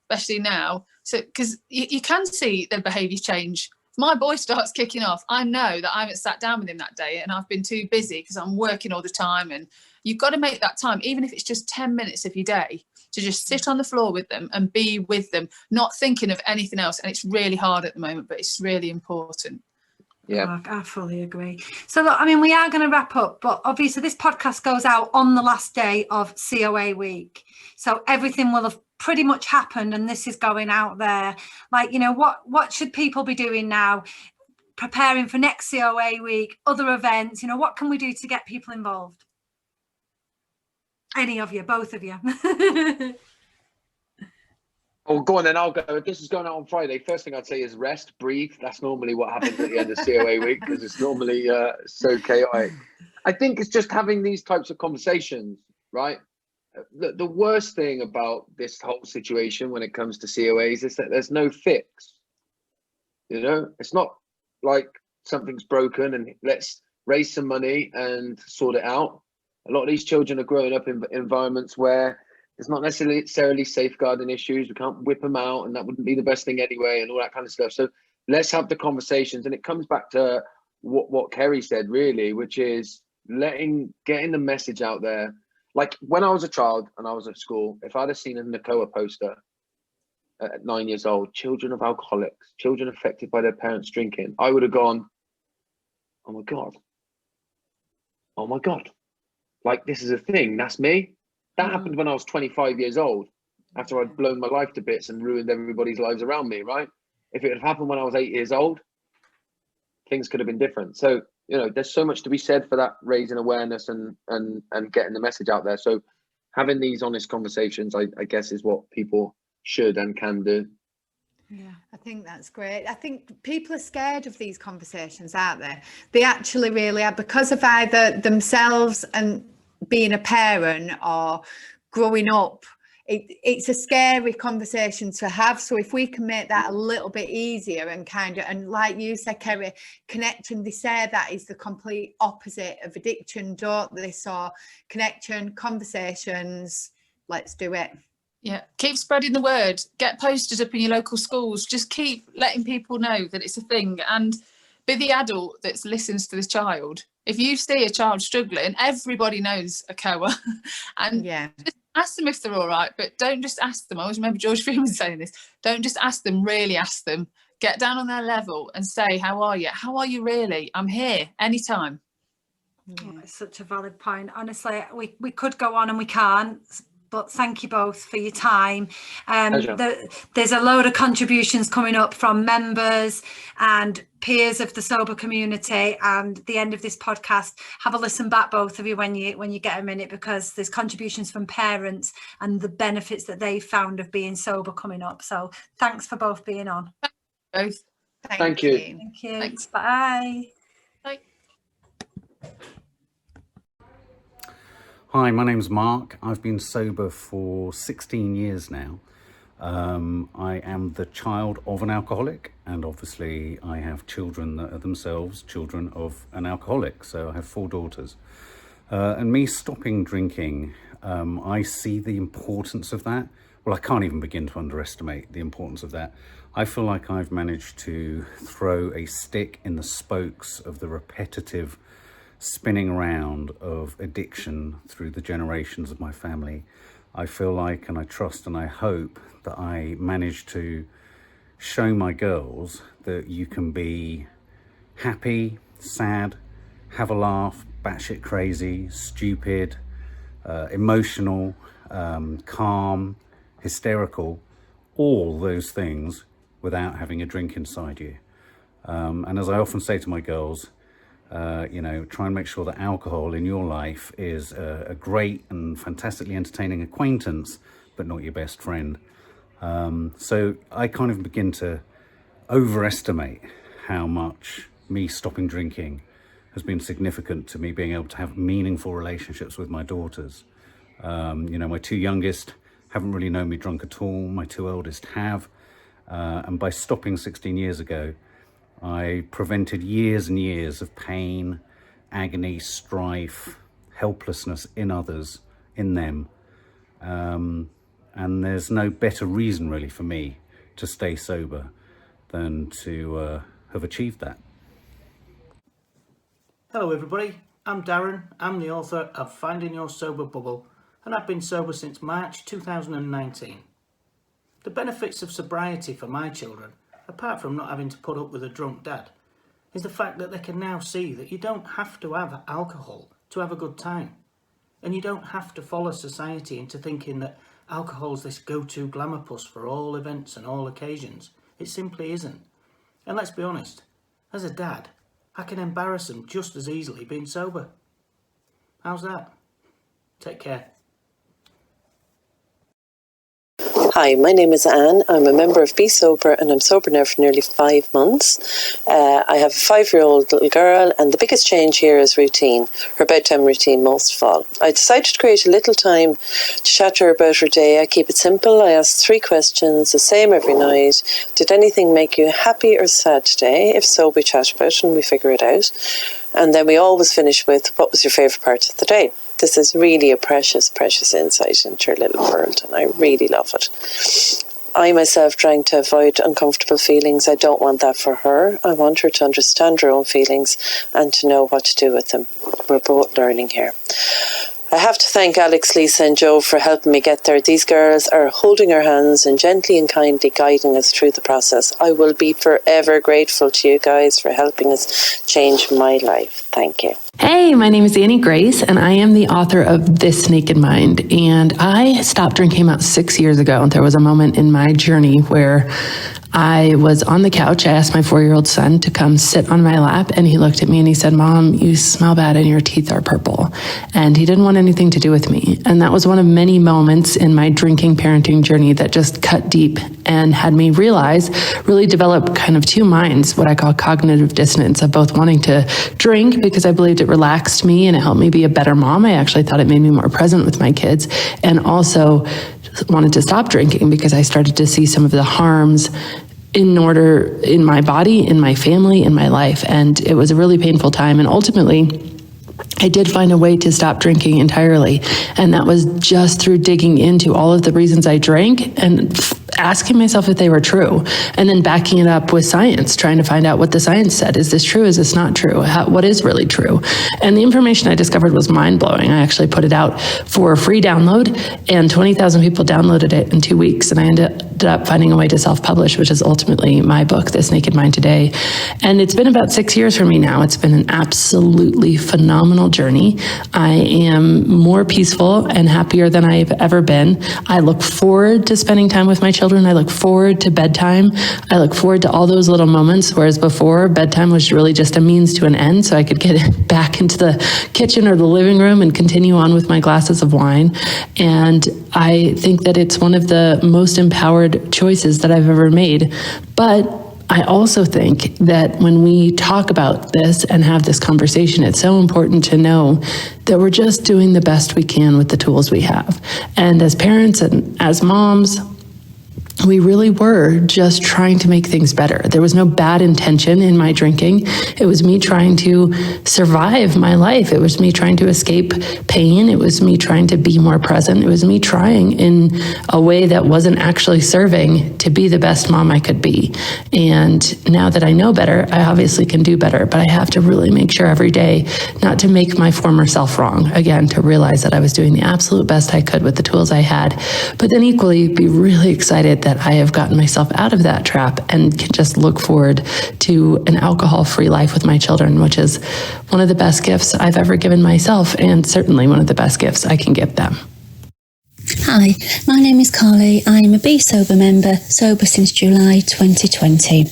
especially now. So, because you can see their behaviour change. If my boy starts kicking off, I know that I haven't sat down with him that day and I've been too busy because I'm working all the time. And you've got to make that time, even if it's just 10 minutes of your day, to just sit on the floor with them and be with them, not thinking of anything else. And it's really hard at the moment, but it's really important. Yeah, I fully agree. So look, I mean, we are going to wrap up, but obviously this podcast goes out on the last day of COA week. So everything will have pretty much happened, and this is going out there. Like, you know, what should people be doing now? Preparing for next COA week, other events, you know, what can we do to get people involved? Any of you, both of you. Oh, go on then, I'll go. If this is going out on Friday, first thing I'd say is rest, breathe. That's normally what happens at the end of COA week, because it's normally so chaotic. I think it's just having these types of conversations, right? The worst thing about this whole situation when it comes to COAs is that there's no fix. You know, it's not like something's broken and let's raise some money and sort it out. A lot of these children are growing up in environments where there's not necessarily safeguarding issues. We can't whip them out, and that wouldn't be the best thing anyway, and all that kind of stuff. So let's have the conversations. And it comes back to what Ceri said, really, which is getting the message out there. Like when I was a child and I was at school, if I'd have seen a Nacoa poster at 9 years old, children of alcoholics, children affected by their parents drinking, I would have gone, oh my God, like this is a thing, that's me. That happened when I was 25 years old, after I'd blown my life to bits and ruined everybody's lives around me, right? If it had happened when I was 8 years old, things could have been different. So, you know, there's so much to be said for that, raising awareness and getting the message out there. So having these honest conversations, I guess, is what people should and can do. Yeah, I think that's great. I think people are scared of these conversations, aren't they? They actually really are, because of either themselves and being a parent or growing up. It's a scary conversation to have. So if we can make that a little bit easier and and like you said, Ceri, connection, they say that is the complete opposite of addiction, don't they? So connection, conversations, let's do it. Yeah, keep spreading the word. Get posters up in your local schools. Just keep letting people know that it's a thing, and be the adult that listens to the child. If you see a child struggling, everybody knows a COA, and just ask them if they're all right, but don't just ask them. I always remember George Freeman saying this. Don't just ask them, really ask them. Get down on their level and say, how are you? How are you really? I'm here anytime. Oh, it's such a valid point. Honestly, we could go on and we can't, but thank you both for your time. There's a load of contributions coming up from members and peers of the sober community, and at the end of this podcast, have a listen back, both of you, when you get a minute, because there's contributions from parents and the benefits that they found of being sober coming up. So thanks for both being on. Both. Thank you. Thank you. Thanks. Bye. Bye. Hi, my name's Mark. I've been sober for 16 years now. I am the child of an alcoholic, and obviously I have children that are themselves children of an alcoholic. So I have 4 daughters. And me stopping drinking, I see the importance of that. Well, I can't even begin to underestimate the importance of that. I feel like I've managed to throw a stick in the spokes of the repetitive spinning around of addiction through the generations of my family. I feel like, and I trust and I hope that I managed to show my girls that you can be happy, sad, have a laugh, batshit crazy, stupid, emotional, calm, hysterical, all those things without having a drink inside you. And as I often say to my girls, you know, try and make sure that alcohol in your life is a great and fantastically entertaining acquaintance, but not your best friend. So I kind of begin to overestimate how much me stopping drinking has been significant to me being able to have meaningful relationships with my daughters. You know, my two youngest haven't really known me drunk at all. My two eldest have. And by stopping 16 years ago, I prevented years and years of pain, agony, strife, helplessness in others, in them. And there's no better reason really for me to stay sober than to have achieved that. Hello everybody, I'm Darren. I'm the author of Finding Your Sober Bubble, and I've been sober since March 2019. The benefits of sobriety for my children, apart from not having to put up with a drunk dad, is the fact that they can now see that you don't have to have alcohol to have a good time. And you don't have to follow society into thinking that alcohol's this go-to glamour puss for all events and all occasions. It simply isn't. And let's be honest, as a dad, I can embarrass them just as easily being sober. How's that? Take care. Hi, my name is Anne. I'm a member of Be Sober and I'm sober now for nearly 5 months. I have a 5-year-old little girl, and the biggest change here is routine, her bedtime routine most of all. I decided to create a little time to chat to her about her day. I keep it simple. I ask 3 questions, the same every night. Did anything make you happy or sad today? If so, we chat about it and we figure it out. And then we always finish with, what was your favourite part of the day? This is really a precious, precious insight into your little world, and I really love it. I myself drank to avoid uncomfortable feelings. I don't want that for her. I want her to understand her own feelings and to know what to do with them. We're both learning here. I have to thank Alex, Lisa and Joe for helping me get there. These girls are holding our hands and gently and kindly guiding us through the process. I will be forever grateful to you guys for helping us change my life. Thank you. Hey, my name is Annie Grace, and I am the author of This Naked Mind. And I stopped drinking about 6 years ago. There was a moment in my journey where I was on the couch. I asked my 4-year-old son to come sit on my lap, and he looked at me and he said, "Mom, you smell bad and your teeth are purple." And he didn't want anything to do with me. And that was one of many moments in my drinking parenting journey that just cut deep and had me realize, really develop kind of 2 minds, what I call cognitive dissonance, of both wanting to drink because I believed it relaxed me and it helped me be a better mom. I actually thought it made me more present with my kids, and also wanted to stop drinking because I started to see some of the harms in my body, in my family, in my life. And it was a really painful time. And ultimately, I did find a way to stop drinking entirely. And that was just through digging into all of the reasons I drank and asking myself if they were true, and then backing it up with science, trying to find out what the science said. Is this true? Is this not true? What is really true? And the information I discovered was mind-blowing. I actually put it out for a free download, and 20,000 people downloaded it in 2 weeks. And I ended up finding a way to self-publish, which is ultimately my book, This Naked Mind Today. And it's been about 6 years for me now. It's been an absolutely phenomenal journey. I am more peaceful and happier than I've ever been. I look forward to spending time with my children. I look forward to bedtime. I look forward to all those little moments, whereas before, bedtime was really just a means to an end, so I could get back into the kitchen or the living room and continue on with my glasses of wine. And I think that it's one of the most empowered choices that I've ever made. But I also think that when we talk about this and have this conversation, it's so important to know that we're just doing the best we can with the tools we have. And as parents and as moms, we really were just trying to make things better. There was no bad intention in my drinking. It was me trying to survive my life. It was me trying to escape pain. It was me trying to be more present. It was me trying in a way that wasn't actually serving to be the best mom I could be. And now that I know better, I obviously can do better, but I have to really make sure every day not to make my former self wrong. Again, to realize that I was doing the absolute best I could with the tools I had, but then equally be really excited that that I have gotten myself out of that trap and can just look forward to an alcohol-free life with my children, which is one of the best gifts I've ever given myself, and certainly one of the best gifts I can give them. Hi, my name is Carly. I'm a Be Sober member, sober since July 2020.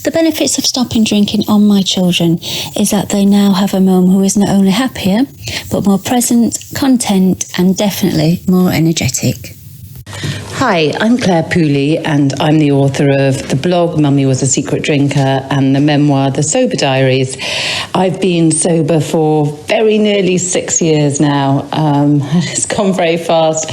The benefits of stopping drinking on my children is that they now have a mum who is not only happier, but more present, content, and definitely more energetic. Hi, I'm Claire Pooley, and I'm the author of the blog Mummy Was a Secret Drinker and the memoir The Sober Diaries. I've been sober for very nearly 6 years now. It's gone very fast.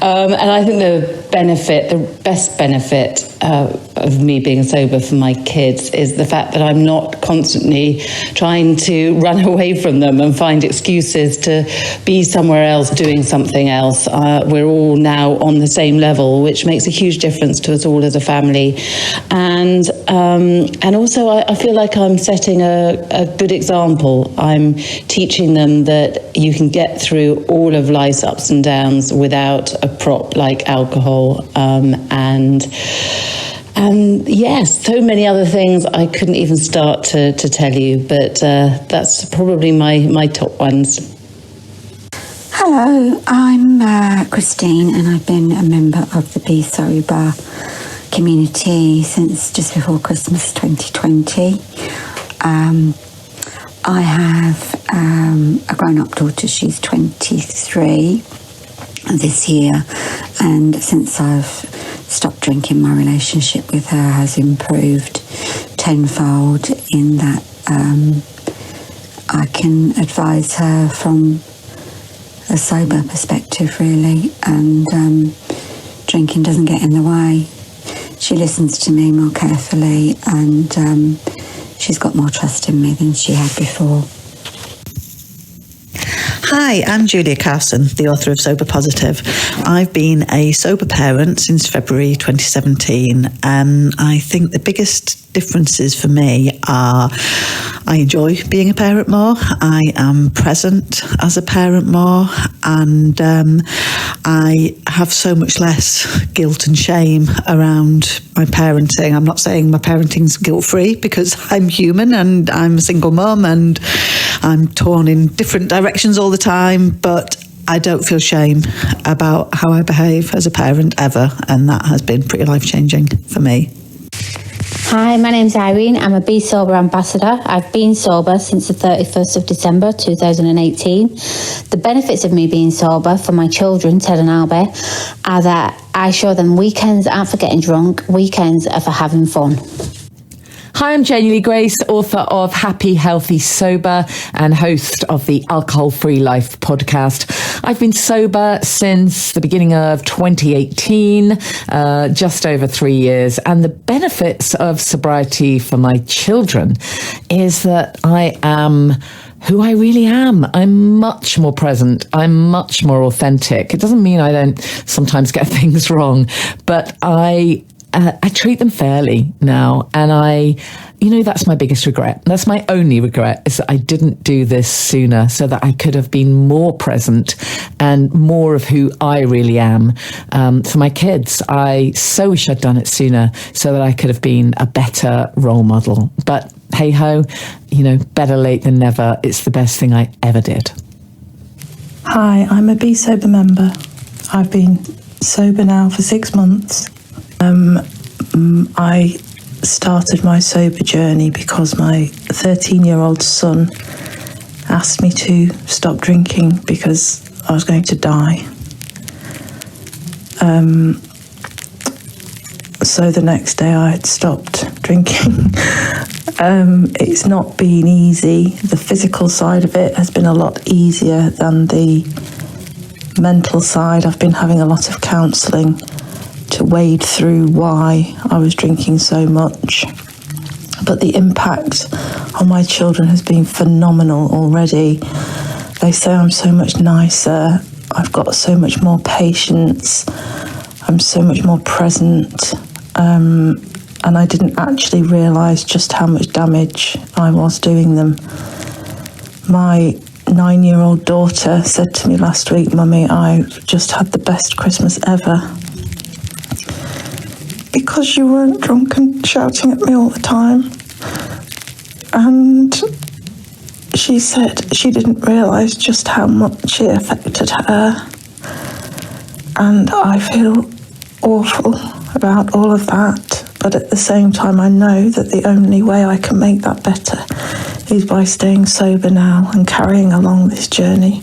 And I think the best benefit of me being sober for my kids is the fact that I'm not constantly trying to run away from them and find excuses to be somewhere else doing something else. We're all now on the same level, which makes a huge difference to us all as a family. And also I feel like I'm setting a good example. I'm teaching them that you can get through all of life's ups and downs without a prop like alcohol, and yes, so many other things I couldn't even start to tell you, but that's probably my top ones. Hello, I'm Christine, and I've been a member of the Be Sober community since just before Christmas 2020. I have a grown-up daughter. She's 23 this year, and since I've stopped drinking, my relationship with her has improved tenfold in that I can advise her from a sober perspective, really, and drinking doesn't get in the way. She listens to me more carefully, and she's got more trust in me than she had before. Hi, I'm Julia Carson, the author of Sober Positive. I've been a sober parent since February 2017. I think the biggest differences for me are I enjoy being a parent more, I am present as a parent more, and I have so much less guilt and shame around my parenting. I'm not saying my parenting's guilt-free, because I'm human and I'm a single mum and I'm torn in different directions all the time, but I don't feel shame about how I behave as a parent ever, and that has been pretty life-changing for me. Hi, my name's Irene. I'm a Be Sober ambassador. I've been sober since the 31st of December 2018. The benefits of me being sober for my children, Ted and Albie, are that I show them weekends aren't for getting drunk, weekends are for having fun. Hi, I'm Janie Lee Grace, author of Happy, Healthy, Sober and host of the Alcohol Free Life podcast. I've been sober since the beginning of 2018, just over 3 years. And the benefits of sobriety for my children is that I am who I really am. I'm much more present. I'm much more authentic. It doesn't mean I don't sometimes get things wrong, but I treat them fairly now, and that's my biggest regret. That's my only regret, is that I didn't do this sooner, so that I could have been more present and more of who I really am for my kids. I so wish I'd done it sooner, so that I could have been a better role model. But hey ho, better late than never. It's the best thing I ever did. Hi, I'm a Be Sober member. I've been sober now for 6 months. I started my sober journey because my 13-year-old son asked me to stop drinking because I was going to die. So the next day I had stopped drinking. It's not been easy. The physical side of it has been a lot easier than the mental side. I've been having a lot of counselling to wade through why I was drinking so much. But the impact on my children has been phenomenal already. They say I'm so much nicer, I've got so much more patience, I'm so much more present, and I didn't actually realise just how much damage I was doing them. My 9-year-old daughter said to me last week, "Mummy, I've just had the best Christmas ever." because you weren't drunk and shouting at me all the time. And she said she didn't realise just how much it affected her. And I feel awful about all of that. But at the same time, I know that the only way I can make that better is by staying sober now and carrying along this journey.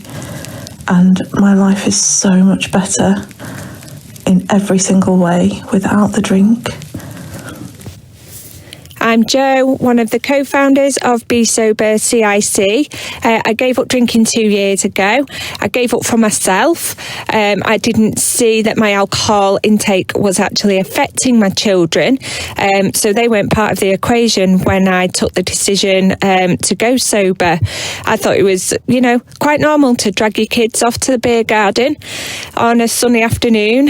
And my life is so much better in every single way without the drink. I'm Jo, one of the co-founders of Be Sober CIC. I gave up drinking 2 years ago. I gave up for myself. I didn't see that my alcohol intake was actually affecting my children. So they weren't part of the equation when I took the decision to go sober. I thought it was, quite normal to drag your kids off to the beer garden on a sunny afternoon,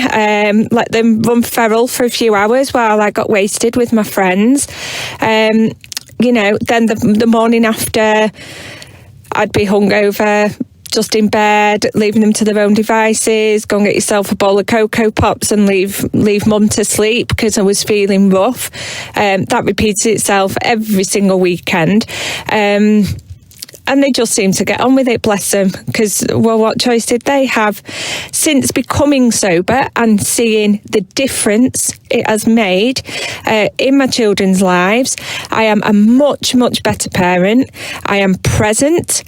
let them run feral for a few hours while I got wasted with my friends. Then the morning after, I'd be hungover, just in bed, leaving them to their own devices, go and get yourself a bowl of Cocoa Pops and leave mum to sleep because I was feeling rough. That repeats itself every single weekend. And they just seem to get on with it, bless them, because, well, what choice did they have? Since becoming sober and seeing the difference it has made in my children's lives, I am a much, much better parent. I am present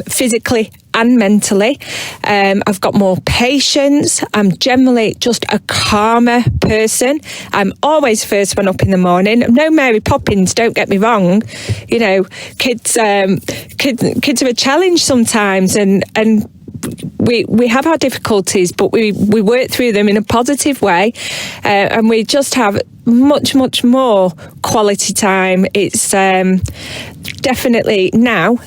physically and mentally. I've got more patience. I'm generally just a calmer person. I'm always first one up in the morning. I'm no Mary Poppins, don't get me wrong. Kids are a challenge sometimes, and we have our difficulties, but we work through them in a positive way, and we just have much, much more quality time. It's definitely now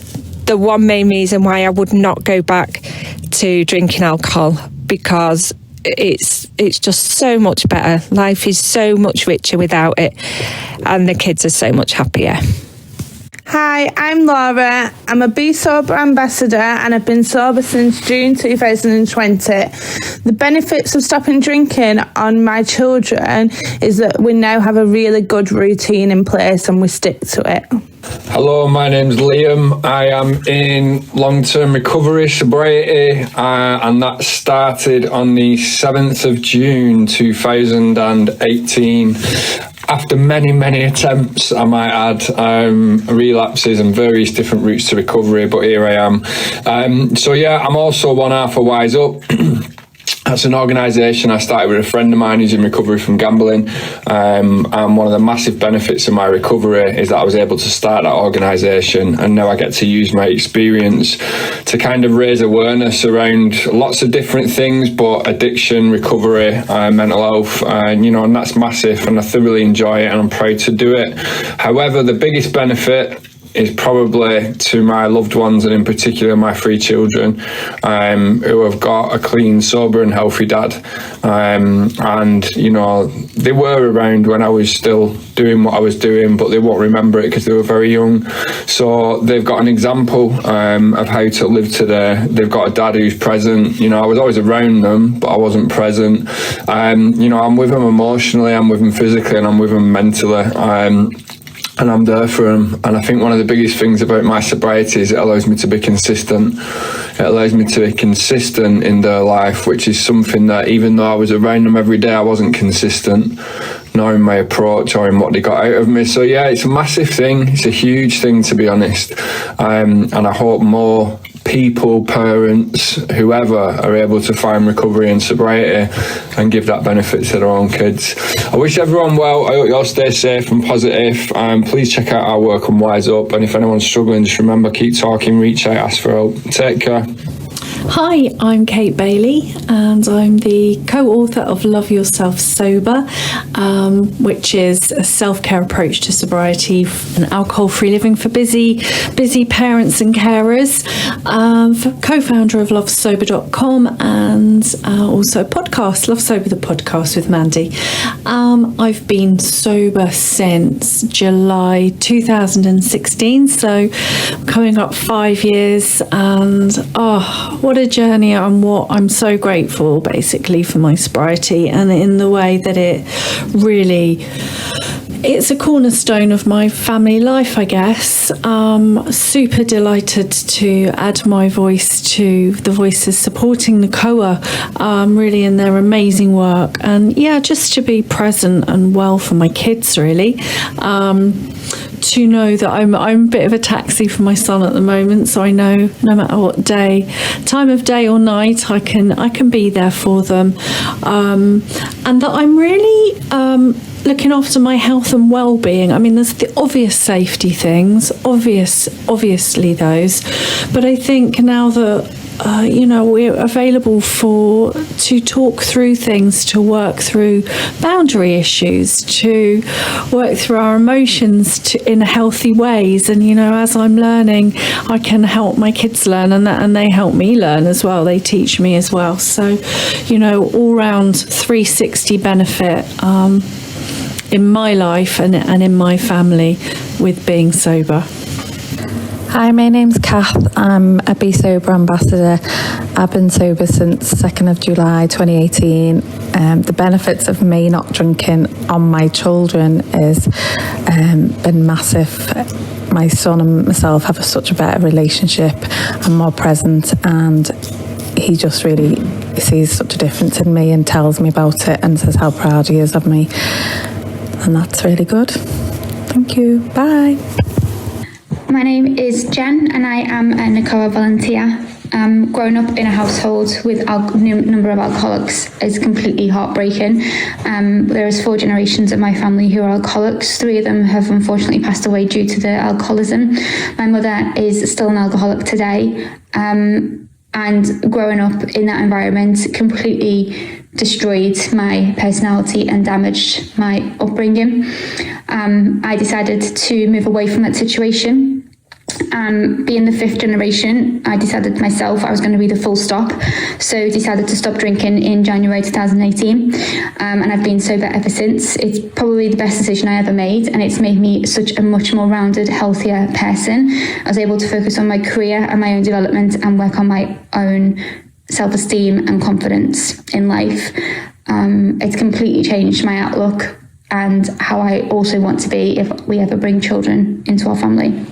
the one main reason why I would not go back to drinking alcohol, because it's just so much better. Life is so much richer without it, and the kids are so much happier. Hi, I'm Laura. I'm a Be Sober ambassador and I've been sober since June 2020. The benefits of stopping drinking on my children is that we now have a really good routine in place and we stick to it. Hello, my name's Liam. I am in long-term recovery sobriety and that started on the 7th of June 2018. After many, many attempts, I might add, relapses and various different routes to recovery, but here I am. I'm also one half of Wise Up. That's an organisation I started with a friend of mine who's in recovery from gambling, and one of the massive benefits of my recovery is that I was able to start that organisation, and now I get to use my experience to kind of raise awareness around lots of different things, but addiction, recovery, mental health, and that's massive, and I thoroughly enjoy it and I'm proud to do it. However, the biggest benefit is probably to my loved ones, and in particular my 3 children, who have got a clean, sober and healthy dad. They were around when I was still doing what I was doing, but they won't remember it because they were very young. So they've got an example of how to live today. They've got a dad who's present. I was always around them, but I wasn't present. I'm with them emotionally, I'm with them physically, and I'm with them mentally. And I'm there for them. And I think one of the biggest things about my sobriety is it allows me to be consistent. It allows me to be consistent in their life, which is something that even though I was around them every day, I wasn't consistent, nor in my approach or in what they got out of me. So yeah, it's a massive thing. It's a huge thing, to be honest. And I hope more people, parents, whoever, are able to find recovery and sobriety and give that benefit to their own kids. I wish everyone well. I hope you all stay safe and positive. Please check out our work on Wise Up, and if anyone's struggling, just remember, keep talking, reach out, ask for help. Take care. Hi, I'm Kate Bailey and I'm the co-author of Love Yourself Sober, which is a self-care approach to sobriety and alcohol-free living for busy parents and carers. Co-founder of lovesober.com and also a podcast, Love Sober the podcast with Mandy. I've been sober since July 2016, so coming up 5 years, and what what a journey, and what I'm so grateful basically for my sobriety, and in the way that it really, it's a cornerstone of my family life, I guess. Super delighted to add my voice to the voices supporting Nacoa, really in their amazing work, and yeah, just to be present and well for my kids, really. To know that I'm a bit of a taxi for my son at the moment, so I know no matter what time of day or night, I can be there for them, and that I'm really looking after my health and well-being. I mean, there's the obvious safety things, obviously those, but I think now that we're available to talk through things, to work through boundary issues, to work through our emotions in healthy ways. And, as I'm learning, I can help my kids learn, and they help me learn as well. They teach me as well. So, all round 360 benefit in my life and in my family with being sober. Hi, my name's Kath. I'm a Be Sober ambassador. I've been sober since 2nd of July 2018. The benefits of me not drinking on my children has been massive. My son and myself have such a better relationship and more present, and he just really sees such a difference in me and tells me about it and says how proud he is of me. And that's really good. Thank you. Bye. My name is Jen, and I am a Nacoa volunteer. Growing up in a household with a number of alcoholics is completely heartbreaking. There is 4 generations of my family who are alcoholics. 3 of them have unfortunately passed away due to their alcoholism. My mother is still an alcoholic today, and growing up in that environment completely destroyed my personality and damaged my upbringing. I decided to move away from that situation. Being the 5th generation, I decided myself I was going to be the full stop, so decided to stop drinking in January 2018, and I've been sober ever since. It's probably the best decision I ever made, and it's made me such a much more rounded, healthier person. I was able to focus on my career and my own development and work on my own self-esteem and confidence in life. It's completely changed my outlook and how I also want to be if we ever bring children into our family.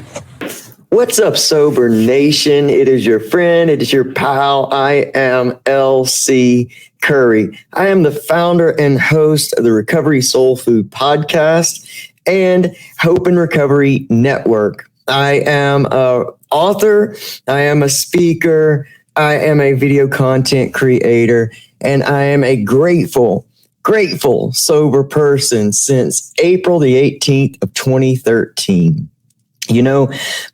What's up, Sober Nation? It is your friend. It is your pal. I am LC Curry. I am the founder and host of the Recovery Soul Food Podcast and Hope and Recovery Network. I am an author. I am a speaker. I am a video content creator, and I am a grateful sober person since April the 18th of 2013.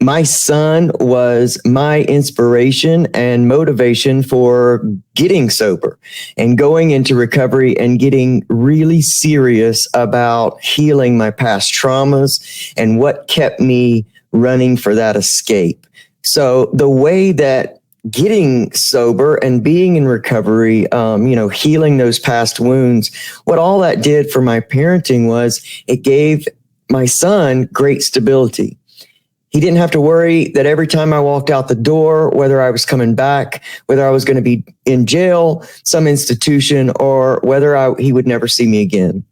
My son was my inspiration and motivation for getting sober and going into recovery and getting really serious about healing my past traumas and what kept me running for that escape. So the way that getting sober and being in recovery, healing those past wounds, what all that did for my parenting was it gave my son great stability. He didn't have to worry that every time I walked out the door, whether I was coming back, whether I was going to be in jail, some institution, or whether he would never see me again.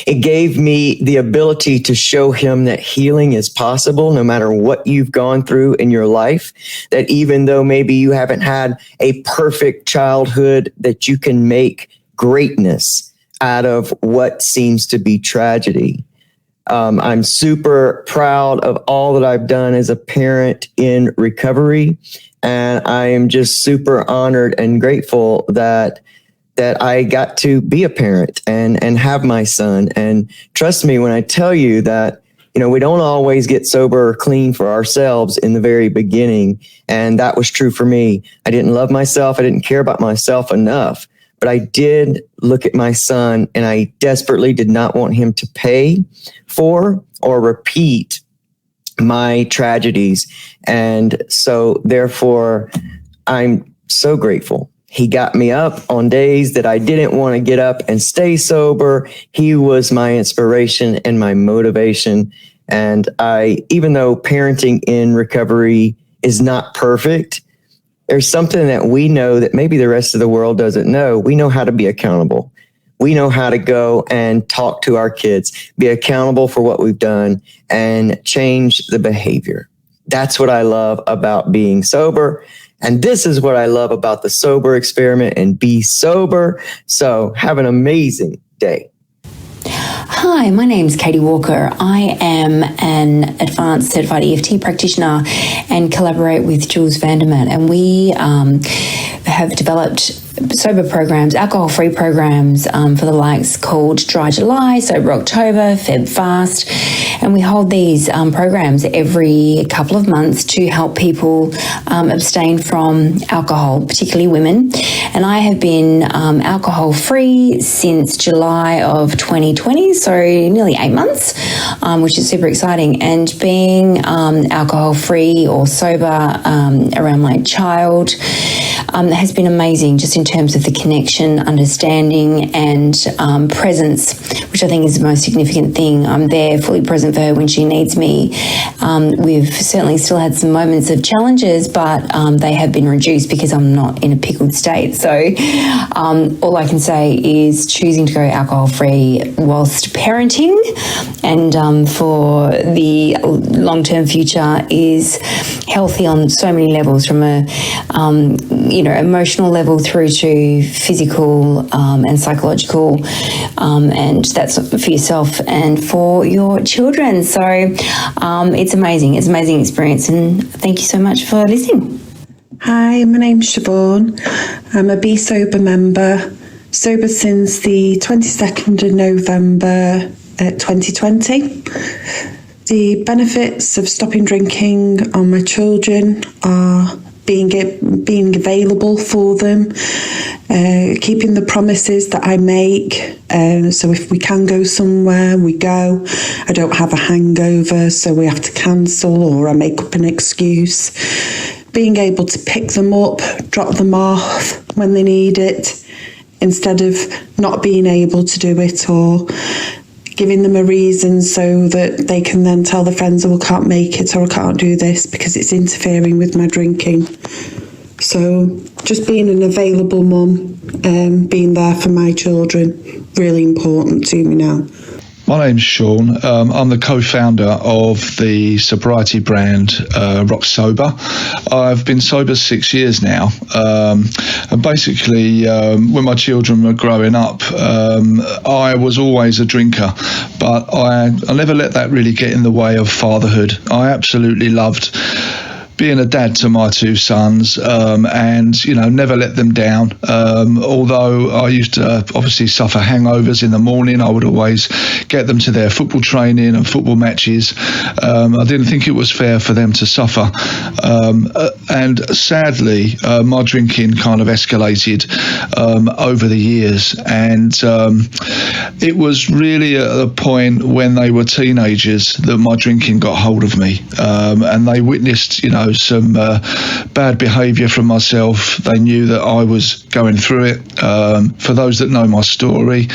It gave me the ability to show him that healing is possible no matter what you've gone through in your life, that even though maybe you haven't had a perfect childhood, that you can make greatness out of what seems to be tragedy. I'm super proud of all that I've done as a parent in recovery, and I am just super honored and grateful that I got to be a parent and have my son. And trust me when I tell you that, we don't always get sober or clean for ourselves in the very beginning, and that was true for me. I didn't love myself. I didn't care about myself enough. But I did look at my son, and I desperately did not want him to pay for or repeat my tragedies. And so therefore, I'm so grateful. He got me up on days that I didn't want to get up and stay sober. He was my inspiration and my motivation. And even though parenting in recovery is not perfect, there's something that we know that maybe the rest of the world doesn't know. We know how to be accountable. We know how to go and talk to our kids, be accountable for what we've done, and change the behavior. That's what I love about being sober. And this is what I love about the sober experiment and Be Sober. So have an amazing day. Hi, my name's Katie Walker. I am an advanced certified EFT practitioner and collaborate with Jules Vandermeer. And we have developed sober programs, alcohol-free programs for the likes called Dry July, Sober October, Feb Fast. And we hold these programs every couple of months to help people abstain from alcohol, particularly women. And I have been alcohol-free since July of 2020, so nearly 8 months, which is super exciting. And being alcohol-free or sober around my child has been amazing, just in terms of the connection, understanding, and presence, which I think is the most significant thing. I'm there fully present for her when she needs me. We've certainly still had some moments of challenges, but they have been reduced because I'm not in a pickled state. So all I can say is choosing to go alcohol-free whilst parenting and for the long-term future is healthy on so many levels, from a emotional level through to physical and psychological, and that's for yourself and for your children. So it's amazing. It's an amazing experience, and thank you so much for listening. Hi, my name's Siobhan. I'm a Be Sober member, sober since the 22nd of November 2020. The benefits of stopping drinking on my children are being available for them, keeping the promises that I make. So if we can go somewhere, we go. I don't have a hangover, so we have to cancel, or I make up an excuse. Being able to pick them up, drop them off when they need it, instead of not being able to do it, or giving them a reason so that they can then tell their friends, oh, I can't make it, or I can't do this because it's interfering with my drinking. So just being an available mum, being there for my children, really important to me now. My name's Sean. I'm the co-founder of the sobriety brand Rock Sober. I've been sober 6 years now. And basically, when my children were growing up, I was always a drinker, but I never let that really get in the way of fatherhood. I absolutely loved being a dad to my two sons, and never let them down. Although I used to obviously suffer hangovers in the morning, I would always get them to their football training and football matches. I didn't think it was fair for them to suffer, and sadly my drinking kind of escalated over the years, and it was really at the point when they were teenagers that my drinking got hold of me, and they witnessed some bad behaviour from myself. They knew that I was going through it. For those that know my story,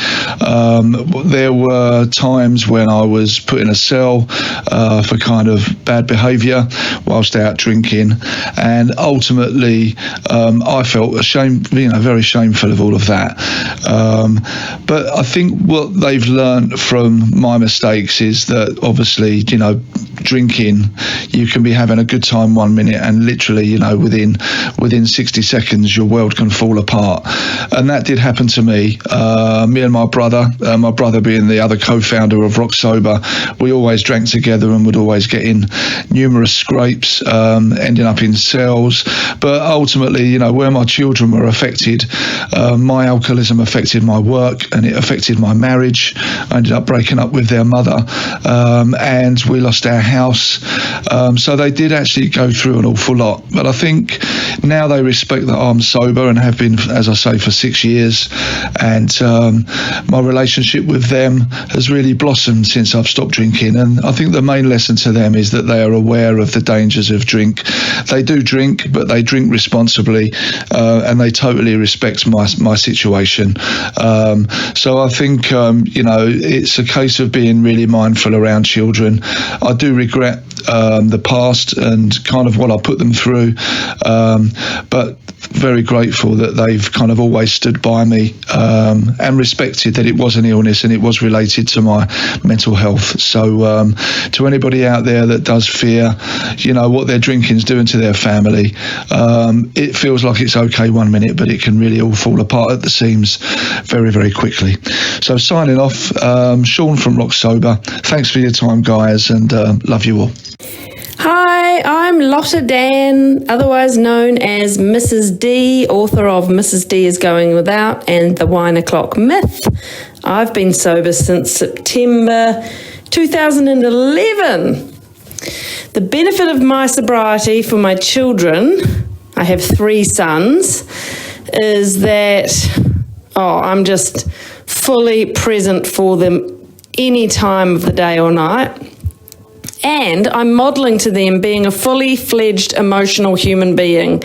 there were times when I was put in a cell for kind of bad behaviour whilst out drinking, and ultimately I felt ashamed, very shameful of all of that. But I think what they've learned from my mistakes is that obviously, drinking, you can be having a good time 1 minute and literally, within 60 seconds, your world can fall apart. And that did happen to me. Me and my brother being the other co-founder of Rock Sober, we always drank together and would always get in numerous scrapes, ending up in cells. But ultimately, where my children were affected, my alcoholism affected my work and it affected my marriage. I ended up breaking up with their mother, and we lost our house. So they did actually go through an awful lot. But I think now they respect that I'm sober and have been, as I say, for 6 years. And my relationship with them has really blossomed since I've stopped drinking. And I think the main lesson to them is that they are aware of the dangers of drink. They do drink, but they drink responsibly, and they totally respect my situation. So I think, it's a case of being really mindful around children. I do regret the past and kind kind of what I put them through. But very grateful that they've kind of always stood by me and respected that it was an illness and it was related to my mental health. So to anybody out there that does fear, what their drinking's doing to their family, it feels like it's okay 1 minute, but it can really all fall apart at the seams very, very quickly. So signing off, Sean from Rock Sober. Thanks for your time, guys, and love you all. Hi, I'm Lotta Dan, otherwise known as Mrs. D, author of Mrs. D is Going Without and The Wine O'Clock Myth. I've been sober since September 2011. The benefit of my sobriety for my children, I have 3 sons, is that I'm just fully present for them any time of the day or night. And I'm modelling to them being a fully fledged emotional human being.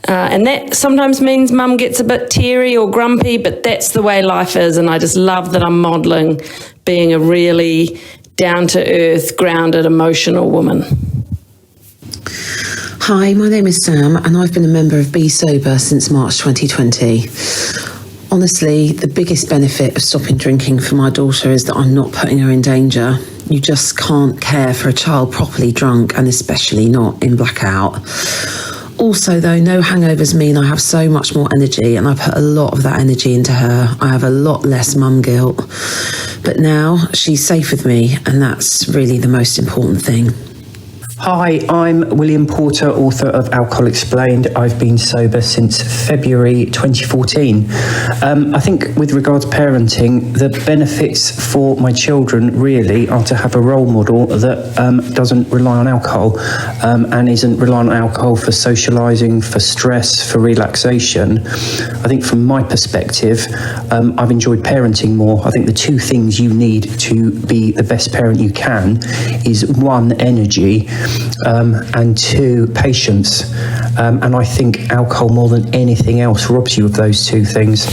And that sometimes means mum gets a bit teary or grumpy, but that's the way life is. And I just love that I'm modelling being a really down-to-earth, grounded, emotional woman. Hi, my name is Sam, and I've been a member of Be Sober since March 2020. Honestly, the biggest benefit of stopping drinking for my daughter is that I'm not putting her in danger. You just can't care for a child properly drunk, and especially not in blackout. Also, though, no hangovers mean I have so much more energy, and I put a lot of that energy into her. I have a lot less mum guilt. But now she's safe with me, and that's really the most important thing. Hi, I'm William Porter, author of Alcohol Explained. I've been sober since February 2014. I think with regards to parenting, the benefits for my children really are to have a role model that doesn't rely on alcohol and isn't reliant on alcohol for socialising, for stress, for relaxation. I think from my perspective, I've enjoyed parenting more. I think the 2 things you need to be the best parent you can is 1, energy, and 2, patience. And I think alcohol more than anything else robs you of those 2 things.